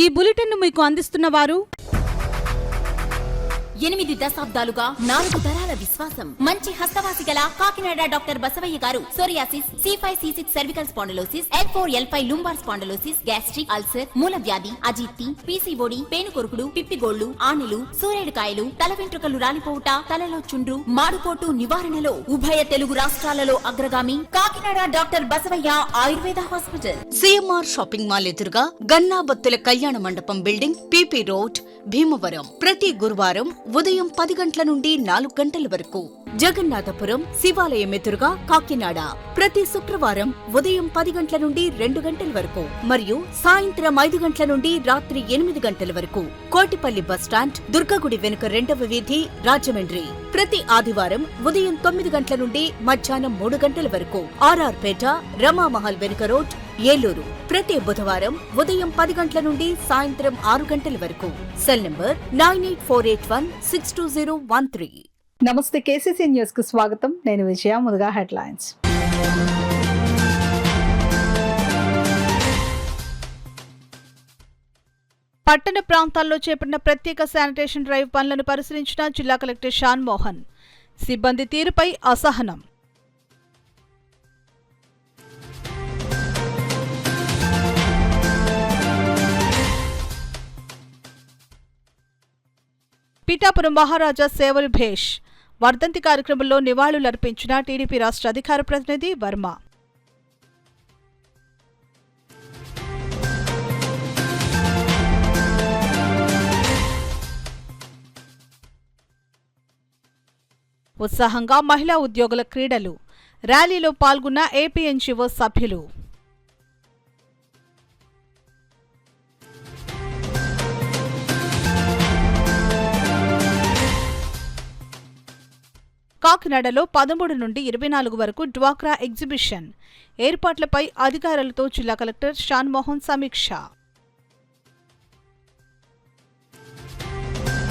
ఈ బులెటిన్ మీకు అందిస్తున్న వారు 8 దశాబ్దాలుగా 4 తరాల విశ్వాసం. మంచి హస్తవాసి గల కాకినాడ డాక్టర్ బసవయ్య గారు psoriasis, C5C6 cervical spondylosis, L4L5 lumbar spondylosis, gastric ulcer, మూల వ్యాధి, అజీర్తి, PCOD, పేనుకొరుకుడు, పిప్పిగోళ్లు, ఆనెలు, సూరేడుకాయలు, తల వెంట్రుకలు రాలిపోవుట, తలలో చుండ్రు, మాడుకోటు నివారణలో ఉభయ తెలుగు రాష్ట్రాలలో అగ్రగామి Kakinada doctor Basavaiah Ayurveda hospital. CMR shopping mall ఎదురుగా గన్నాబత్తుల కళ్యాణ మండపం బిల్డింగ్, PP రోడ్, భీమవరం. ప్రతి గురువారం ఉదయం 10 గంటల నుండి 4 గంటల వరకు. జగన్నాథపురం శివాలయం ఎదురుగా కాకినాడ ప్రతి శుక్రవారం ఉదయం 10 గంటల నుండి 2 గంటల వరకు మరియు సాయంత్రం 5 గంటల నుండి రాత్రి 8 గంటల వరకు. కోటిపల్లి బస్టాండ్, దుర్గగుడి వెనుక 2వ వీధి, రాజమండ్రి. ప్రతి ఆదివారం ఉదయం 9 గంటల నుండి మధ్యాహ్నం 3 గంటల వరకు. RR పేట, రమామహల్ వెనుక రోడ్, ఏలూరు. ప్రతి బుధవారం ఉదయం 10 గంటల నుండి సాయంత్రం 6 గంటల వరకు. Cell number 9848162013. నమస్తే, KCC న్యూస్ కు స్వాగతం. నేను విజయ. ముందుగా హెడ్లైన్స్. పట్టణ ప్రాంతాల్లో చేపట్టిన ప్రత్యేక శానిటేషన్ డ్రైవ్ పనులను పరిశీలించిన జిల్లా కలెక్టర్ షాన్ మోహన్. సిబ్బంది తీరుపై అసహనం. పిఠాపురం మహారాజా సేవలు భేష్ వర్ధంతి కార్యక్రమంలో నివాళులర్పించిన టీడీపీ రాష్ట్ర అధికార ప్రతినిధి వర్మ. ఉత్సాహంగా మహిళా ఉద్యోగుల క్రీడలు. ర్యాలీలో పాల్గొన్న APNGO సభ్యులు. కాకినాడలో 13 నుండి 24 వరకు డ్వాక్రా ఎగ్జిబిషన్ ఏర్పాట్లపై అధికారులతో జిల్లా కలెక్టర్ షాన్ మోహన్ సమీక్ష.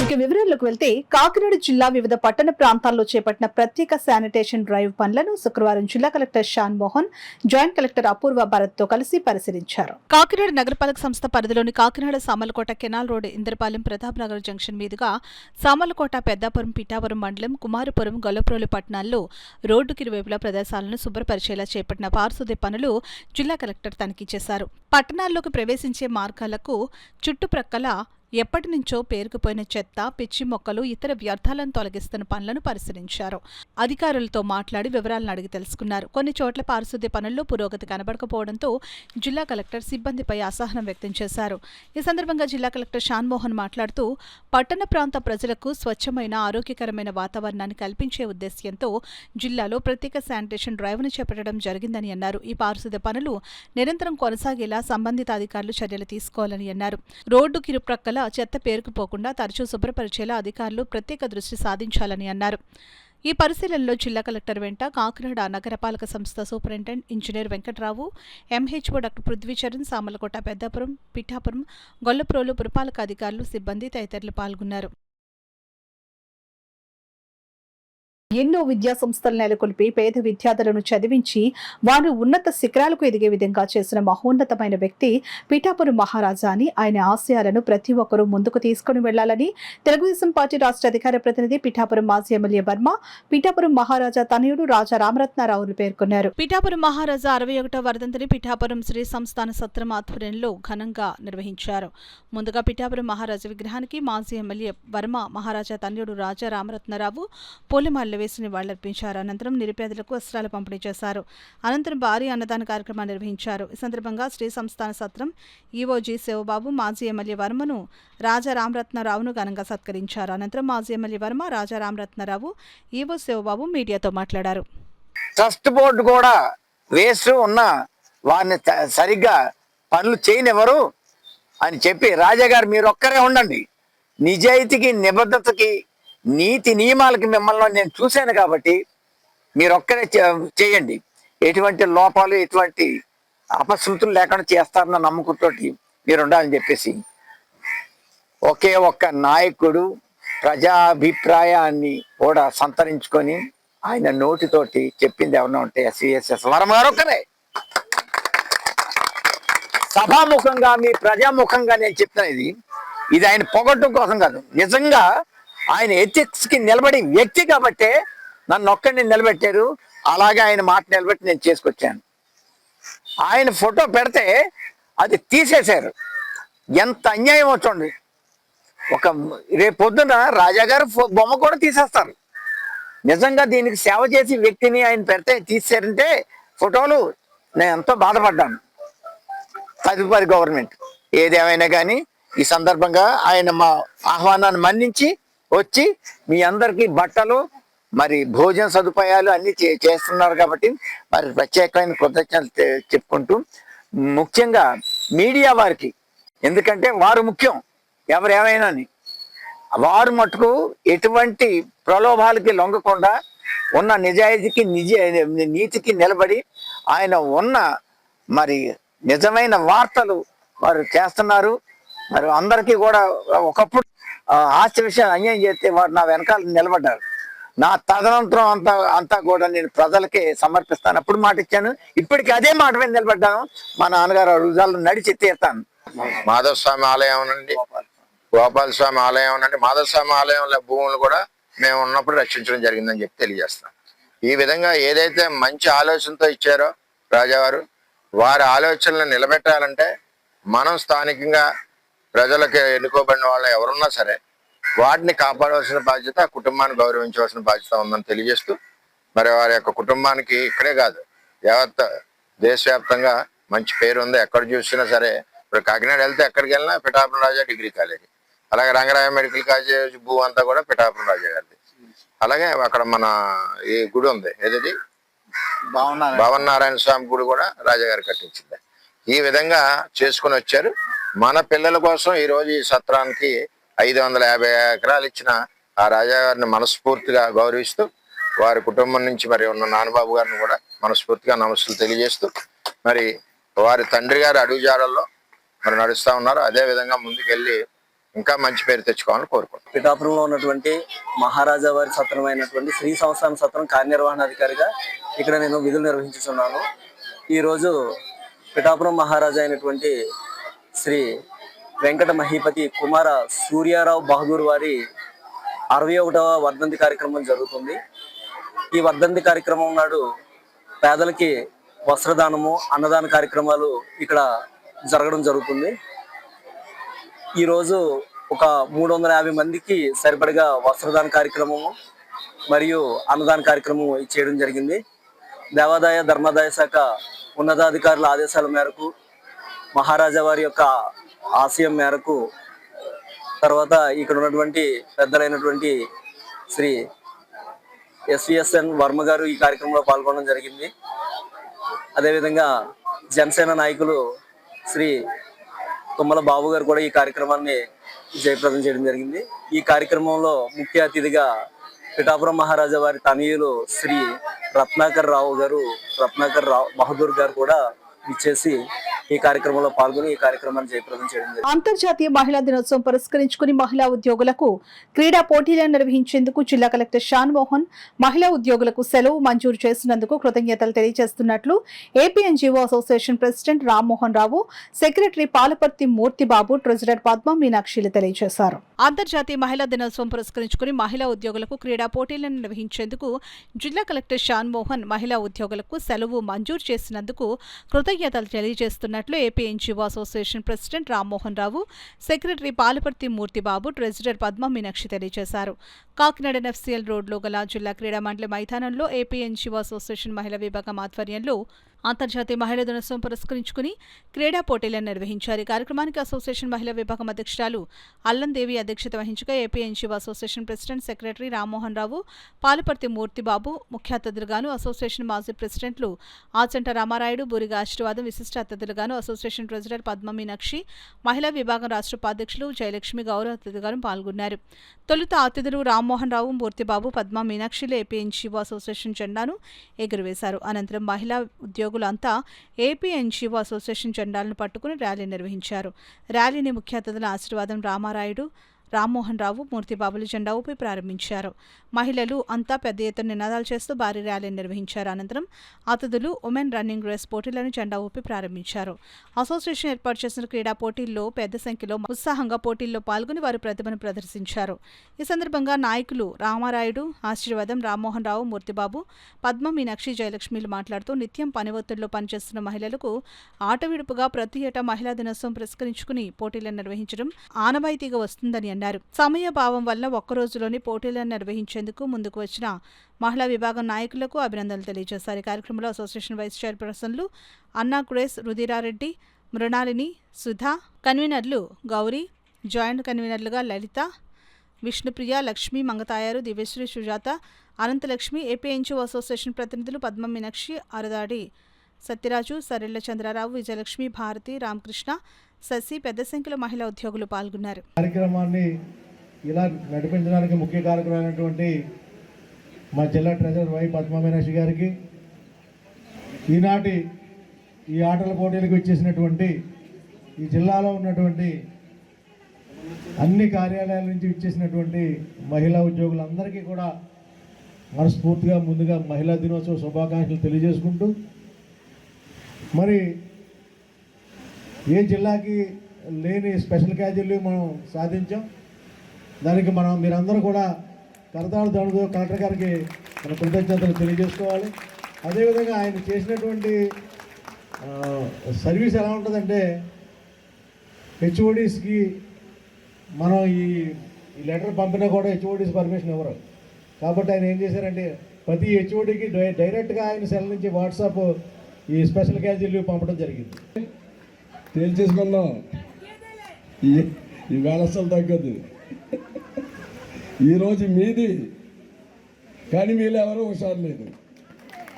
ఇక వివరాల్లోకి వెళ్తే, కాకినాడ జిల్లా వివిధ పట్టణ ప్రాంతాల్లో చేపట్టిన ప్రత్యేక శానిటేషన్ డ్రైవ్ పనులను శుక్రవారం జిల్లా collector Shan Mohan joint collector Apoorva Bharat తో కలిసి పరిశీలించారు. కాకినాడ నగరపాలక సంస్థ పరిధిలోని Kakinada Samarlakota canal road, Indrapalem, Pratap Nagar junction మీదుగా సామర్లకోట, పెద్దాపురం, పిఠాపురం మండలం, కుమారపురం, గొల్లప్రోలు పట్టణాల్లో రోడ్డుకి ఇరువైపులా ప్రదేశాలను శుభ్రపరిచేలా చేపట్టిన పారిశుద్ధ్య పనులు జిల్లా కలెక్టర్ తనిఖీ చేశారు. పట్టణాల్లోకి ప్రవేశించే మార్గాలకు చుట్టుప్రక్కల ఎప్పటి నుంచో పేరుకుపోయిన చెత్త, పిచ్చి మొక్కలు, ఇతర వ్యర్థాలను తొలగిస్తున్న పనులను పరిశీలించారు. అధికారులతో మాట్లాడి వివరాలను అడిగి తెలుసుకున్నారు. కొన్ని చోట్ల పారిశుద్ధ్య పనుల్లో పురోగతి కనబడకపోవడంతో జిల్లా కలెక్టర్ సిబ్బందిపై అసహనం వ్యక్తం చేశారు. ఈ సందర్భంగా జిల్లా కలెక్టర్ షాన్ మోహన్ మాట్లాడుతూ, పట్టణ ప్రాంత ప్రజలకు స్వచ్ఛమైన, ఆరోగ్యకరమైన వాతావరణాన్ని కల్పించే ఉద్దేశ్యంతో జిల్లాలో ప్రత్యేక శానిటేషన్ డ్రైవ్ను చేపట్టడం జరిగిందని అన్నారు. ఈ పారిశుద్ధ్య పనులు నిరంతరం కొనసాగేలా సంబంధిత అధికారులు చర్యలు తీసుకోవాలని అన్నారు. రోడ్డుకి ఇరుప్రక్కల చెత్త పేరుకుపోకుండా తరచూ శుభ్రపరిచేలా అధికారులు ప్రత్యేక దృష్టి సాధించాలని అన్నారు. ఈ పరిశీలనలో జిల్లా కలెక్టర్ వెంట కాకినాడ నగరపాలక సంస్థ superintendent engineer Venkatrao, MHO doctor Prithvi Charan, Samarlakota, Peddapuram, Pithapuram, Gollaprolu పురపాలక అధికారులు, సిబ్బంది తదితరులు పాల్గొన్నారు. ఎన్నో విద్యా సంస్థలు నెలకొల్పి పేద విద్యార్థులను చదివించి వారు ఉన్నత శిఖరాలకు ఎదిగే విధంగా చేసిన మహోన్నతమైన వ్యక్తి పిఠాపురం మహారాజా అని, ఆయన ఆశయాలను ప్రతి ఒక్కరూ ముందుకు తీసుకుని వెళ్లాలని తెలుగుదేశం పార్టీ రాష్ట్ర అధికార ప్రతినిధి పిఠాపురం మాజీ ఎమ్మెల్యే వర్మ, పిఠాపురం మహారాజా తనయుడు రాజా రామరత్నారావులు పేర్కొన్నారు. పిఠాపురం మహారాజా 61వ వర్ధంతిని పిఠాపురం శ్రీ సంస్థాన సత్రం ఆధ్వర్యంలో ఘనంగా నిర్వహించారు. ముందుగా పిఠాపురం మహారాజా విగ్రహానికి మాజీ ఎమ్మెల్యే వర్మ, మహారాజా తనయుడు రాజా రామరత్నారావు పూలమాలలు వేసి నివాళులర్పించారు. అనంతరం నిరుపేదలకు వస్త్రాలు పంపిణీ చేశారు. అనంతరం భారీ అన్నదాన కార్యక్రమాన్ని నిర్వహించారు. ఈ సందర్భంగా శ్రీ సంస్థాన సత్రం ఈవోజీ శివబాబు మాజీ ఎమ్మెల్యే వర్మను, రాజా రామరత్నారావును ఘనంగా సత్కరించారు. అనంతరం మాజీ ఎమ్మెల్యే వర్మ, రాజా రామరత్నారావు, ఈవో శివబాబు మీడియాతో మాట్లాడారు. ట్రస్ట్ బోర్డు కూడా వేస్ట్ ఉన్న వారిని సరిగ్గా పనులు చేయనివ్వరు అని చెప్పి, రాజాగారు మీరు ఒక్కరే ఉండండి, నిజాయితీకి, నిబద్ధతకి, నీతి నియమాలకి మిమ్మల్ని నేను చూశాను కాబట్టి మీరొక్కరే చేయండి, ఎటువంటి లోపాలు, ఎటువంటి అపశృతులు లేకుండా చేస్తారన్న నమ్మకంతో మీరు ఉండాలని చెప్పేసి ఒకే ఒక్క నాయకుడు ప్రజాభిప్రాయాన్ని కూడా సంతరించుకొని ఆయన నోటితోటి చెప్పింది ఎవరన్నా ఉంటే SVSS వర్మ గారు ఒక్కరే. సభాముఖంగా మీ ప్రజాముఖంగా నేను చెప్తాను, ఇది ఆయన పొగట్టం కోసం కాదు. నిజంగా ఆయన ఎథిక్స్ కి నిలబడి వ్యక్తి కాబట్టే నన్ను ఒక్కడిని నిలబెట్టారు. అలాగే ఆయన మాట నిలబెట్టి నేను చేసుకొచ్చాను. ఆయన ఫోటో పెడితే అది తీసేశారు. ఎంత అన్యాయం అవుతుంది. రేపు పొద్దున రాజాగారు బొమ్మ కూడా తీసేస్తారు. నిజంగా దీనికి సేవ చేసి వ్యక్తిని ఆయన పెడితే తీసారంటే ఫోటోలు, నేను ఎంతో బాధపడ్డాను. తదుపరి గవర్నమెంట్ ఏదేమైనా కానీ ఈ సందర్భంగా ఆయన మా ఆహ్వానాన్ని మన్నించి వచ్చి మీ అందరికీ బట్టలు మరి భోజన సదుపాయాలు అన్ని చేస్తున్నారు కాబట్టి మరి ప్రత్యేకమైన కృతజ్ఞతలు చెప్పుకుంటూ, ముఖ్యంగా మీడియా వారికి, ఎందుకంటే వారు ముఖ్యం ఎవరేమైనా, వారు మటుకు ఎటువంటి ప్రలోభాలకి లొంగకుండా ఉన్న నిజాయితీకి నీతికి నిలబడి ఆయన ఉన్న మరి నిజమైన వార్తలు వారు చేస్తున్నారు. మరి అందరికీ కూడా ఒకప్పుడు ఆస్తి విషయాలు అన్యాయం చేస్తే వారు నా వెనకాల నిలబడ్డారు. నా తదనంతరం అంతా కూడా నేను ప్రజలకే సమర్పిస్తాను. అప్పుడు మాట ఇచ్చాను, ఇప్పటికీ అదే మాట మీద నిలబడ్డాను. మా నాన్నగారు రుజాలు నడిచి తీరుతాను. మాధవ స్వామి ఆలయం నుండి గోపాల స్వామి ఆలయం నుండి మాధవ స్వామి ఆలయంలో భూములు కూడా మేము ఉన్నప్పుడు రక్షించడం జరిగిందని చెప్పి తెలియజేస్తాం. ఈ విధంగా ఏదైతే మంచి ఆలోచనతో ఇచ్చారో రాజావారు, వారి ఆలోచనలు నిలబెట్టాలంటే మనం స్థానికంగా ప్రజలకు ఎన్నుకోబడిన వాళ్ళు ఎవరున్నా సరే వాటిని కాపాడవలసిన బాధ్యత, ఆ కుటుంబాన్ని గౌరవించవలసిన బాధ్యత ఉందని తెలియజేస్తూ, మరి వారి యొక్క కుటుంబానికి ఇక్కడే కాదు యావత్ దేశవ్యాప్తంగా మంచి పేరు ఉంది. ఎక్కడ చూసినా సరే, ఇప్పుడు కాకినాడ వెళ్తే ఎక్కడికి వెళ్ళినా పిఠాపురం రాజా డిగ్రీ కాలేజీ, అలాగే రంగరాయ మెడికల్ కాలేజ్ భూ అంతా కూడా పిఠాపురం రాజా గారిది. అలాగే అక్కడ మన ఈ గుడి ఉంది, ఏది భావనారాయణ స్వామి గుడి కూడా రాజాగారు కట్టించింది. ఈ విధంగా చేసుకుని వచ్చారు. మన పిల్లల కోసం ఈ రోజు ఈ సత్రానికి 550 ఎకరాలు ఇచ్చిన ఆ రాజాగారిని మనస్ఫూర్తిగా గౌరవిస్తూ, వారి కుటుంబం నుంచి మరి ఉన్న నాన్నబాబు గారిని కూడా మనస్ఫూర్తిగా నమస్సులు తెలియజేస్తూ, మరి వారి తండ్రి గారి అడుగుజాడల్లో మరి నడుస్తూ ఉన్నారు. అదే విధంగా ముందుకెళ్ళి ఇంకా మంచి పేరు తెచ్చుకోవాలని కోరుకుంటున్నాను. పిఠాపురంలో ఉన్నటువంటి మహారాజా వారి సత్రం అయినటువంటి శ్రీ సంస్థాన సత్రం కార్యనిర్వహణాధికారిగా ఇక్కడ నేను విధులు నిర్వహించుతున్నాను. ఈరోజు పిఠాపురం మహారాజా అయినటువంటి శ్రీ వెంకట మహీపతి కుమార సూర్యారావు బహదూర్ వారి 61వ వర్ధంతి కార్యక్రమం జరుగుతుంది. ఈ వర్ధంతి కార్యక్రమం నాడు పేదలకి వస్త్రదానము, అన్నదాన కార్యక్రమాలు ఇక్కడ జరగడం జరుగుతుంది. ఈరోజు ఒక 350 మందికి సరిపడగా వస్త్రదాన కార్యక్రమము మరియు అన్నదాన కార్యక్రమం చేయడం జరిగింది. దేవాదాయ ధర్మాదాయ శాఖ ఉన్నతాధికారుల ఆదేశాల మేరకు, మహారాజా వారి యొక్క ఆశయం మేరకు, తర్వాత ఇక్కడ ఉన్నటువంటి పెద్దలైనటువంటి శ్రీ SVSN వర్మ గారు ఈ కార్యక్రమంలో పాల్గొనడం జరిగింది. అదేవిధంగా జనసేన నాయకులు శ్రీ తుమ్మల బాబు గారు కూడా ఈ కార్యక్రమాన్ని జయప్రదం చేయడం జరిగింది. ఈ కార్యక్రమంలో ముఖ్య అతిథిగా పిఠాపురం మహారాజా వారి తనయులు శ్రీ రత్నాకర్ బహదూర్ గారు కూడా ఇచ్చేసి ఈ కార్యక్రమంలో పాల్గొని ఈ కార్యక్రమాన్ని జయప్రదం చేయడం జరిగింది. అంతర్జాతీయ మహిళా దినోత్సవం పురస్కరించుకుని మహిళా ఉద్యోగులకు క్రీడా పోటీలను నిర్వహించేందుకు జిల్లా కలెక్టర్ షాన్ మోహన్ మహిళా ఉద్యోగులకు సెలవు మంజూరు చేసినందుకు కృతజ్ఞతలు తెలియజేస్తున్నట్లు APNGO association president Rammohan Rao, secretary Palaparthi Murthybabu, treasurer Padma మీనాక్షిలు తెలియజేశారు. అంతర్జాతీయ మహిళా దినోత్సవం పురస్కరించుకుని మహిళా ఉద్యోగులకు క్రీడా పోటీలను నిర్వహించేందుకు జిల్లా కలెక్టర్ షాన్ మోహన్ మహిళా ఉద్యోగులకు సెలవు మంజూరు చేసినందుకు కృతజ్ఞతలు తెలియజేస్తున్నట్లు APNGO association president Rammohan Rao, secretary Palaparthi Murthybabu, treasurer Padma Meenakshi తెలియజేశారు. కాకినాడ ఎన్ఎఫ్సీఎల్ రోడ్లో గల జిల్లా క్రీడా మండలి మైదానంలో ఏపీఎన్జీఓ అసోసియేషన్ మహిళా విభాగం ఆధ్వర్యంలో అంతర్జాతీయ మహిళా దినోత్సవం పురస్కరించుకుని క్రీడా పోటీలను నిర్వహించారు. ఈ కార్యక్రమానికి అసోసియేషన్ మహిళా విభాగం అధ్యక్షురాలు అల్లందేవి అధ్యక్షత వహించగా APNGO association president, secretary Rammohan Rao, Palaparthi Murthibabu ముఖ్య అతిథులుగాను, అసోసియేషన్ మాజీ ప్రెసిడెంట్లు ఆచంట రామారాయుడు, బూరిగా ఆశీర్వాదం విశిష్ట అతిథులుగాను, అసోసియేషన్ ట్రెజరర్ పద్మ మీనాక్షి, మహిళా విభాగం రాష్ట్ర ఉపాధ్యక్షులు జయలక్ష్మి గౌరవ అతిథిగాను పాల్గొన్నారు. తొలుత అతిథులు రామ్మోహన్ రావు, మూర్తిబాబు, పద్మ మీనాక్షిలు ఏపీఎన్జీఓ అసోసియేషన్ జెండాను ఎగురవేశారు. అనంతరం మహిళా ఉద్యోగులంతా ఏపీఎన్జీఓ అసోసియేషన్ జెండాలను పట్టుకుని ర్యాలీ నిర్వహించారు. ర్యాలీని ముఖ్య అతిథుల ఆశీర్వాదం రామారాయుడు, రామ్మోహన్ రావు మూర్తిబాబులు జెండా ఊపి ప్రారంభించారు. మహిళలు అంతా పెద్ద ఎత్తున నినాదాలు చేస్తూ భారీ ర్యాలీ నిర్వహించారు. అనంతరం అతిథులు ఉమెన్ రన్నింగ్ రేస్ పోటీలను జెండా ఊపి ప్రారంభించారు. అసోసియేషన్ ఏర్పాటు చేసిన క్రీడా పోటీల్లో పెద్ద సంఖ్యలో ఉత్సాహంగా పోటీల్లో పాల్గొని వారి ప్రతిభను ప్రదర్శించారు. ఈ సందర్భంగా నాయకులు రామారాయుడు, ఆశీర్వాదం, రామ్మోహన్ రావు, మూర్తిబాబు, పద్మ, మీనాక్షి, జయలక్ష్మిలు మాట్లాడుతూ నిత్యం పని ఒత్తిడిలో పనిచేస్తున్న మహిళలకు ఆటవిడుపుగా ప్రతి ఏటా మహిళా దినోత్సవం పురస్కరించుకుని పోటీలను నిర్వహించడం ఆనవాయితీగా వస్తుందని అన్నారు. సమయభావం వల్ల ఒక్కరోజులోని పోటీలను నిర్వహించేందుకు ముందుకు వచ్చిన మహిళా విభాగం నాయకులకు అభినందనలు తెలియజేశారు. ఈ కార్యక్రమంలో అసోసియేషన్ వైస్ చైర్పర్సన్లు అన్నా గ్రేస్, రుధిరారెడ్డి, మృణాలిని, సుధా, కన్వీనర్లు గౌరీ, జాయింట్ కన్వీనర్లుగా లలిత, విష్ణుప్రియ, లక్ష్మి, మంగతాయారు, దివ్యశ్రీ, సుజాత, అనంతలక్ష్మి, ఏపీఎన్జీఓ అసోసియేషన్ ప్రతినిధులు పద్మ, మీనాక్షి, అరదాడి సత్యరాజు, సరెళ్ల చంద్రారావు, విజయలక్ష్మి, భారతి, రామకృష్ణ, శశి, పెద్ద సంఖ్యలో మహిళా ఉద్యోగులు పాల్గొన్నారు. కార్యక్రమాన్ని ఇలా నడిపించడానికి ముఖ్య కారకులైనటువంటి మా జిల్లా ట్రెజరర్ వై పద్మ మీనాక్షి గారికి, ఈనాటి ఈ ఆటల పోటీలకు ఇచ్చేసినటువంటి ఈ జిల్లాలో ఉన్నటువంటి అన్ని కార్యాలయాల నుంచి ఇచ్చేసినటువంటి మహిళా ఉద్యోగులందరికీ కూడా మనస్ఫూర్తిగా ముందుగా మహిళా దినోత్సవ శుభాకాంక్షలు తెలియజేసుకుంటూ, మరి ఏ జిల్లాకి లేని స్పెషల్ క్యాజువల్ మనం సాధించాం. దానికి మీరందరూ కూడా కరతాళ దండుతో కలెక్టర్ గారికి మన కృతజ్ఞతలు తెలియజేసుకోవాలి. అదేవిధంగా ఆయన చేసినటువంటి సర్వీస్ ఎలా ఉంటుందంటే, హెచ్ఓడీస్కి మనం ఈ లెటర్ పంపినా కూడా హెచ్ఓడీస్ పర్మిషన్ ఇవ్వరు. కాబట్టి ఆయన ఏం చేశారంటే ప్రతి హెచ్ఓడీకి డైరెక్ట్గా ఆయన సెల్ నుంచి వాట్సాప్ ఈ స్పెషల్ క్యాజువల్ పంపడం జరిగింది. తేల్చేసుకుందాం, ఈ వేళ అసలు తగ్గదు. ఈరోజు మీది, కానీ మీరు ఎవరో హుషారు లేదు,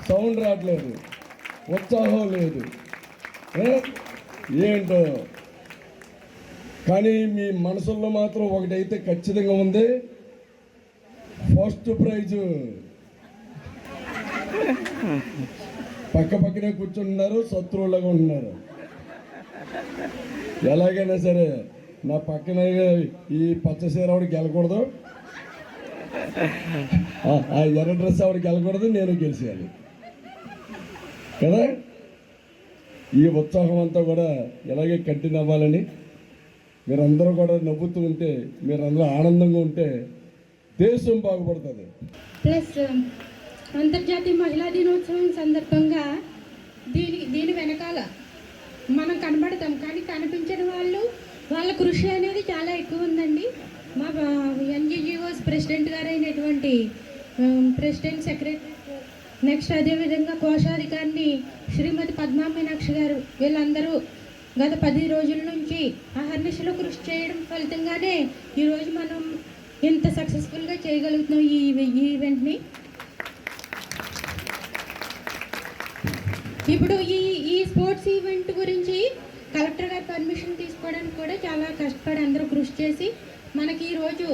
సౌండ్ రావట్లేదు, ఉత్సాహం లేదు, ఏంటో. కానీ మీ మనసుల్లో మాత్రం ఒకటైతే ఖచ్చితంగా ఉంది, ఫస్ట్ ప్రైజు. పక్క పక్కనే కూర్చుంటున్నారు, శత్రువులుగా ఉంటున్నారు. ఎలాగైనా సరే నా పక్కన ఈ పచ్చ చీర ఆవిడ గెలకూడదు, ఆ ఎర్ర డ్రెస్ ఆవిడ గెలకూడదు, నేను గెలిచేయాలి కదా. ఈ ఉత్సాహం అంతా కూడా ఎలాగే కంటిన్యూ అవ్వాలని, మీరందరూ కూడా నవ్వుతూ ఉంటే, మీరందరూ ఆనందంగా ఉంటే దేశం బాగుపడుతుంది. ప్లస్ అంతర్జాతీయ మహిళా దినోత్సవం సందర్భంగా దీని వెనకాల మనం కనబడతాం, కానీ కనిపించని వాళ్ళ కృషి అనేది చాలా ఎక్కువ ఉందండి. మా ఎన్జిఓస్ ప్రెసిడెంట్ గారు అయినటువంటి ప్రెసిడెంట్, సెక్రటరీ, నెక్స్ట్ అదేవిధంగా కోశాధికారిని శ్రీమతి పద్మా మీనాక్షి గారు, వీళ్ళందరూ గత 10 రోజుల నుంచి అహర్నిశలో కృషి చేయడం ఫలితంగానే ఈరోజు మనం ఇంత సక్సెస్ఫుల్గా చేయగలుగుతున్నాం ఈ ఈవెంట్ని. ఇప్పుడు ఈ స్పోర్ట్స్ ఈవెంట్ గురించి కలెక్టర్ గారి పర్మిషన్ తీసుకోవడానికి కూడా చాలా కష్టపడి అందరూ కృషి చేసి మనకి ఈరోజు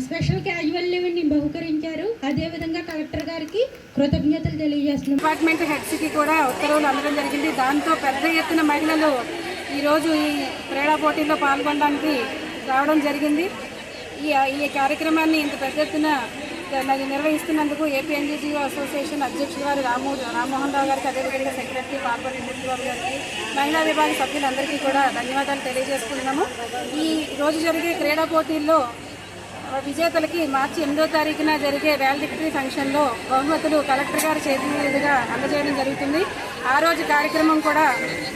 స్పెషల్ క్యాజువల్ లీవ్ని బహుకరించారు. అదేవిధంగా కలెక్టర్ గారికి కృతజ్ఞతలు తెలియజేస్తున్నాం. డిపార్ట్మెంట్ హెడ్స్కి కూడా ఉత్తర్వులు అందడం జరిగింది. దాంతో పెద్ద ఎత్తున మహిళలు ఈరోజు ఈ క్రీడా పోటీల్లో పాల్గొనడానికి రావడం జరిగింది. ఈ కార్యక్రమాన్ని ఇంత పెద్ద ఎత్తున నిర్వహిస్తున్నందుకు ఏపీఎన్జీఓ అసోసియేషన్ అధ్యక్షుడు వారు రామ్మోహన్ రావు గారికి, అదేవిధంగా సెక్రటరీ పార్వతి మూర్తిబాబు గారికి, మహిళా విభాగ సభ్యులందరికీ కూడా ధన్యవాదాలు తెలియజేసుకుంటున్నాము. ఈ రోజు జరిగే క్రీడా పోటీల్లో విజేతలకి మార్చి 8వ తారీఖున జరిగే వ్యాలిడిక్టరీ ఫంక్షన్లో బహుమతులు కలెక్టర్ గారి చేతి మీదుగా అందజేయడం జరుగుతుంది. ఆ రోజు కార్యక్రమం కూడా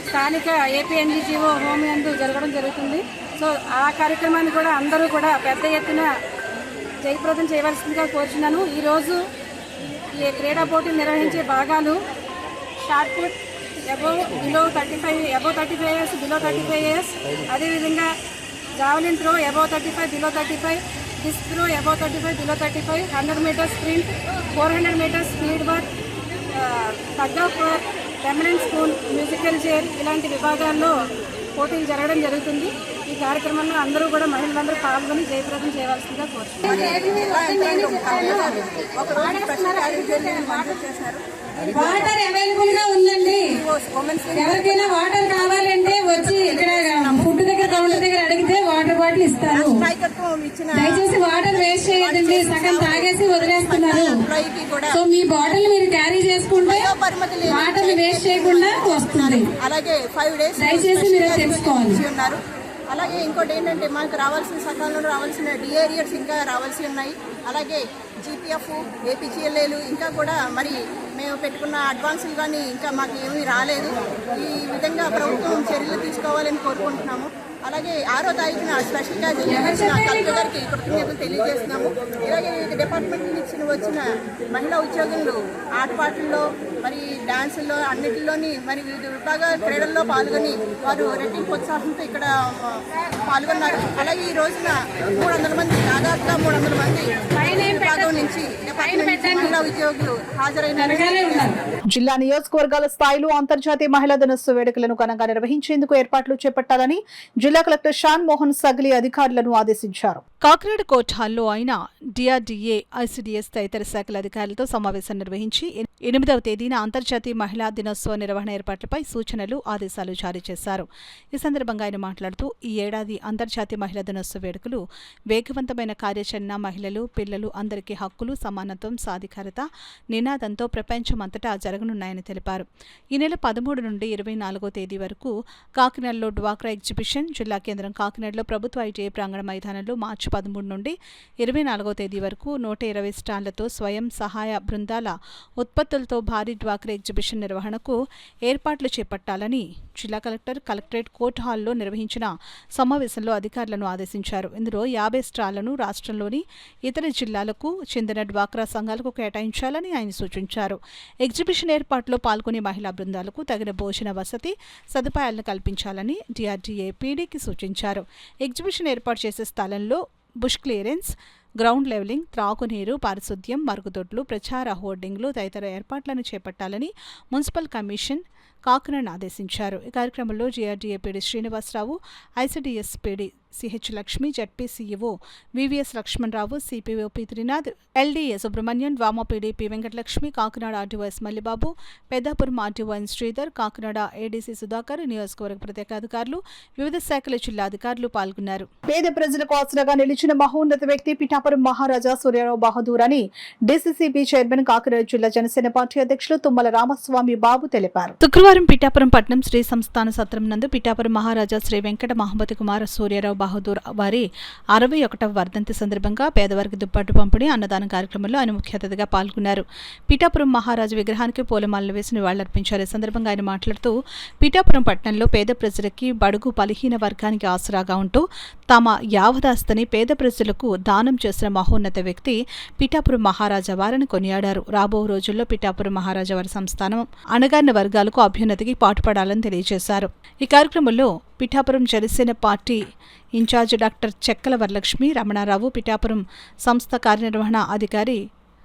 స్థానిక ఏపీఎన్జీఓ హోమ్ యందు జరగడం జరుగుతుంది. సో ఆ కార్యక్రమాన్ని కూడా అందరూ కూడా పెద్ద ఎత్తున జయప్రదం చేయవలసిందిగా కోరుచున్నాను. ఈరోజు ఈ క్రీడా పోటీలు నిర్వహించే భాగాలు shot put below 35 years, below 35 years, అదేవిధంగా javelin throw above 35, below 35, disc throw above 35, below 35, 100 metres sprint, 400 metres speed walk, tug of war, feminine spoon, musical chair, ఇలాంటి విభాగాల్లో పోటీలు జరగడం జరుగుతుంది. ఈ కార్యక్రమంలో అందరూ కూడా మహిళలందరూ పాల్గొని జయప్రదం చేయవలసిందిగా కోరుతున్నారు. వాటర్ అవైలబుల్ గా ఉందండి. ఎవరికైనా వాటర్ కావాలంటే వచ్చి ఇక్కడ ఫుడ్ దగ్గర కౌంటర్ దగ్గర అడిగితే వాటర్ బాటిల్ ఇస్తారు. దయచేసి వాటర్ వేస్ట్ చేయదండి, సగం తాగేసి వదిలేస్తున్నారు. సో మీ బాటిల్ మీరు క్యారీ చేసుకుంటే వాటర్ వేస్ట్ చేయకుండా వస్తుంది. అలాగే 5 days దయచేసి మీరు తెలుసుకోవాలి. ఉన్నారు. అలాగే ఇంకోటి ఏంటంటే మనకు రావాల్సిన సకాలంలో రావాల్సిన డిఏరియర్స్ ఇంకా రావాల్సి ఉన్నాయి. అలాగే జీపీఎఫ్, ఏపీజీఎల్ఏలు ఇంకా కూడా మరి మేము పెట్టుకున్న అడ్వాన్సులు కానీ ఇంకా మాకు ఏమీ రాలేదు. ఈ విధంగా ప్రభుత్వం చర్యలు తీసుకోవాలని కోరుకుంటున్నాము. అలాగే 6వ తారీఖున స్పెషల్ క్యాజువల్ కలెక్టర్ గారికి కృతజ్ఞతలు తెలియజేస్తున్నాము. ఇలాగే వివిధ డిపార్ట్మెంట్ నుంచి వచ్చిన మహిళా ఉద్యోగులు ఆటపాటల్లో మరి డాన్సుల్లో అన్నిటిలోని మరి వివిధ విభాగ క్రీడల్లో పాల్గొని వారు రెట్టింపు ఉత్సాహంతో ఇక్కడ పాల్గొన్నారు. అలాగే ఈ రోజున 300 మంది, దాదాపుగా 300 మంది విభాగం నుంచి డిపార్ట్మెంట్ మహిళా ఉద్యోగులు హాజరైనారు. జిల్లా నియోజకవర్గాల స్థాయిలో అంతర్జాతీయ మహిళా దినోత్సవ వేడుకలను ఘనంగా నిర్వహించేందుకు ఏర్పాట్లు చేపట్టాలని జిల్లా కలెక్టర్ షాన్ మోహన్ సగ్లి అధికారులను ఆదేశించారు. కాకినాడ కోర్ట్ హాల్లో ఆయన డిఆర్డీఏ, ఐసీడీఎస్ తదితర శాఖల అధికారులతో సమావేశం నిర్వహించి 8వ తేదీన అంతర్జాతీయ మహిళా దినోత్సవ నిర్వహణ ఏర్పాట్లపై సూచనలు, ఆదేశాలు జారీ చేశారు. ఈ సందర్భంగా ఆయన మాట్లాడుతూ ఈ ఏడాది అంతర్జాతీయ మహిళా దినోత్సవ వేడుకలు వేగవంతమైన కార్యాచరణ, మహిళలు, పిల్లలు అందరికీ హక్కులు, సమానత్వం, సాధికారత నినాదంతో ప్రపంచమంతటా జరగనున్నాయని తెలిపారు. ఈ నెల 13 నుండి 24వ తేదీ వరకు కాకినాడలో డ్వాక్రా ఎగ్జిబిషన్, జిల్లా కేంద్రం కాకినాడలో ప్రభుత్వ ఐటీఐ ప్రాంగణ మైదానంలో మార్చి 13 నుండి 24వ తేదీ వరకు 120 స్టాళ్లతో స్వయం సహాయ బృందాల ఉత్పత్తులతో భారీ డ్వాక్రా ఎగ్జిబిషన్ నిర్వహణకు ఏర్పాట్లు చేపట్టాలని జిల్లా కలెక్టర్ కలెక్టరేట్ కోర్టు హాల్లో నిర్వహించిన సమావేశంలో అధికారులను ఆదేశించారు. ఇందులో 50 స్టాళ్లను రాష్ట్రంలోని ఇతర జిల్లాలకు చెందిన డ్వాక్రా సంఘాలకు కేటాయించాలని ఆయన సూచించారు. ఎగ్జిబిషన్ ఏర్పాట్లో పాల్గొనే మహిళా బృందాలకు తగిన భోజన వసతి సదుపాయాలను కల్పించాలని డిఆర్డీఏ పీడీకి సూచించారు. ఎగ్జిబిషన్ ఏర్పాటు చేసే స్థలంలో బుష్ క్లియరెన్స్, గ్రౌండ్ లెవెలింగ్, త్రాగునీరు, పారిశుద్ధ్యం, మరుగుదొడ్లు, ప్రచార హోర్డింగ్లు తదితర ఏర్పాట్లను చేపట్టాలని మున్సిపల్ కమిషన్ కాకినాడను ఆదేశించారు. ఈ కార్యక్రమంలో GRDA PD Srinivasarao, ICDS PD CH Lakshmi, ZP CEO VVS Lakshmanarao, CPO P Trinath, LDA Subrahmanyam, DWAMA PD P Venkatalakshmi, Kakinada RDO S Mallibabu, Peddapuram RDO N Sridhar, Kakinada ADC Sudhakar, నియోజకవర్గ ప్రత్యేక అధికారులు, వివిధ శాఖల జిల్లా అధికారులు పాల్గొన్నారు. పేద ప్రజలకు ఆసరాగా నిలిచిన మహోన్నత వ్యక్తి పిఠాపురం మహారాజా సూర్యారావు బహదూర్ అని డీసీసీబీ చైర్మన్, కాకినాడ జిల్లా జనసేన పార్టీ అధ్యక్షులు తుమ్మల రామస్వామి బాబు తెలిపారు. శుక్రవారం పిఠాపురం పట్నం శ్రీ సంస్థాన సత్రం నందు పిఠాపురం మహారాజా శ్రీ వెంకట మహామతి కుమార సూర్యారావు బహదూర్ వారి 61వ వర్ధంతి సందర్భంగా పేదవారికి దుప్పట్టు పంపిణీ, అన్నదానం కార్యక్రమంలో ఆయన ముఖ్య అతిథిగా పాల్గొన్నారు. పిఠాపురం మహారాజు విగ్రహానికి పూలమాలలు వేసి నివాళులర్పించారు. ఈ సందర్భంగా ఆయన మాట్లాడుతూ పిఠాపురం పట్టణంలో పేద ప్రజలకి, బడుగు బలహీన వర్గానికి ఆసరాగా ఉంటూ తమ యావదాస్తని పేద ప్రజలకు దానం చేసిన మహోన్నత వ్యక్తి పిఠాపురం మహారాజా వారిని కొనియాడారు. రాబో రోజుల్లో పిఠాపురం మహారాజా వారి సంస్థానం అణగారిన వర్గాలకు అభ్యున్నతికి పాటుపడాలని తెలియజేశారు. ఈ కార్యక్రమంలో Pithapuram Janasena party incharge doctor Chekkala Varalakshmi, Ramanarao, Pithapuram సంస్థ కార్యనిర్వహణ అధికారి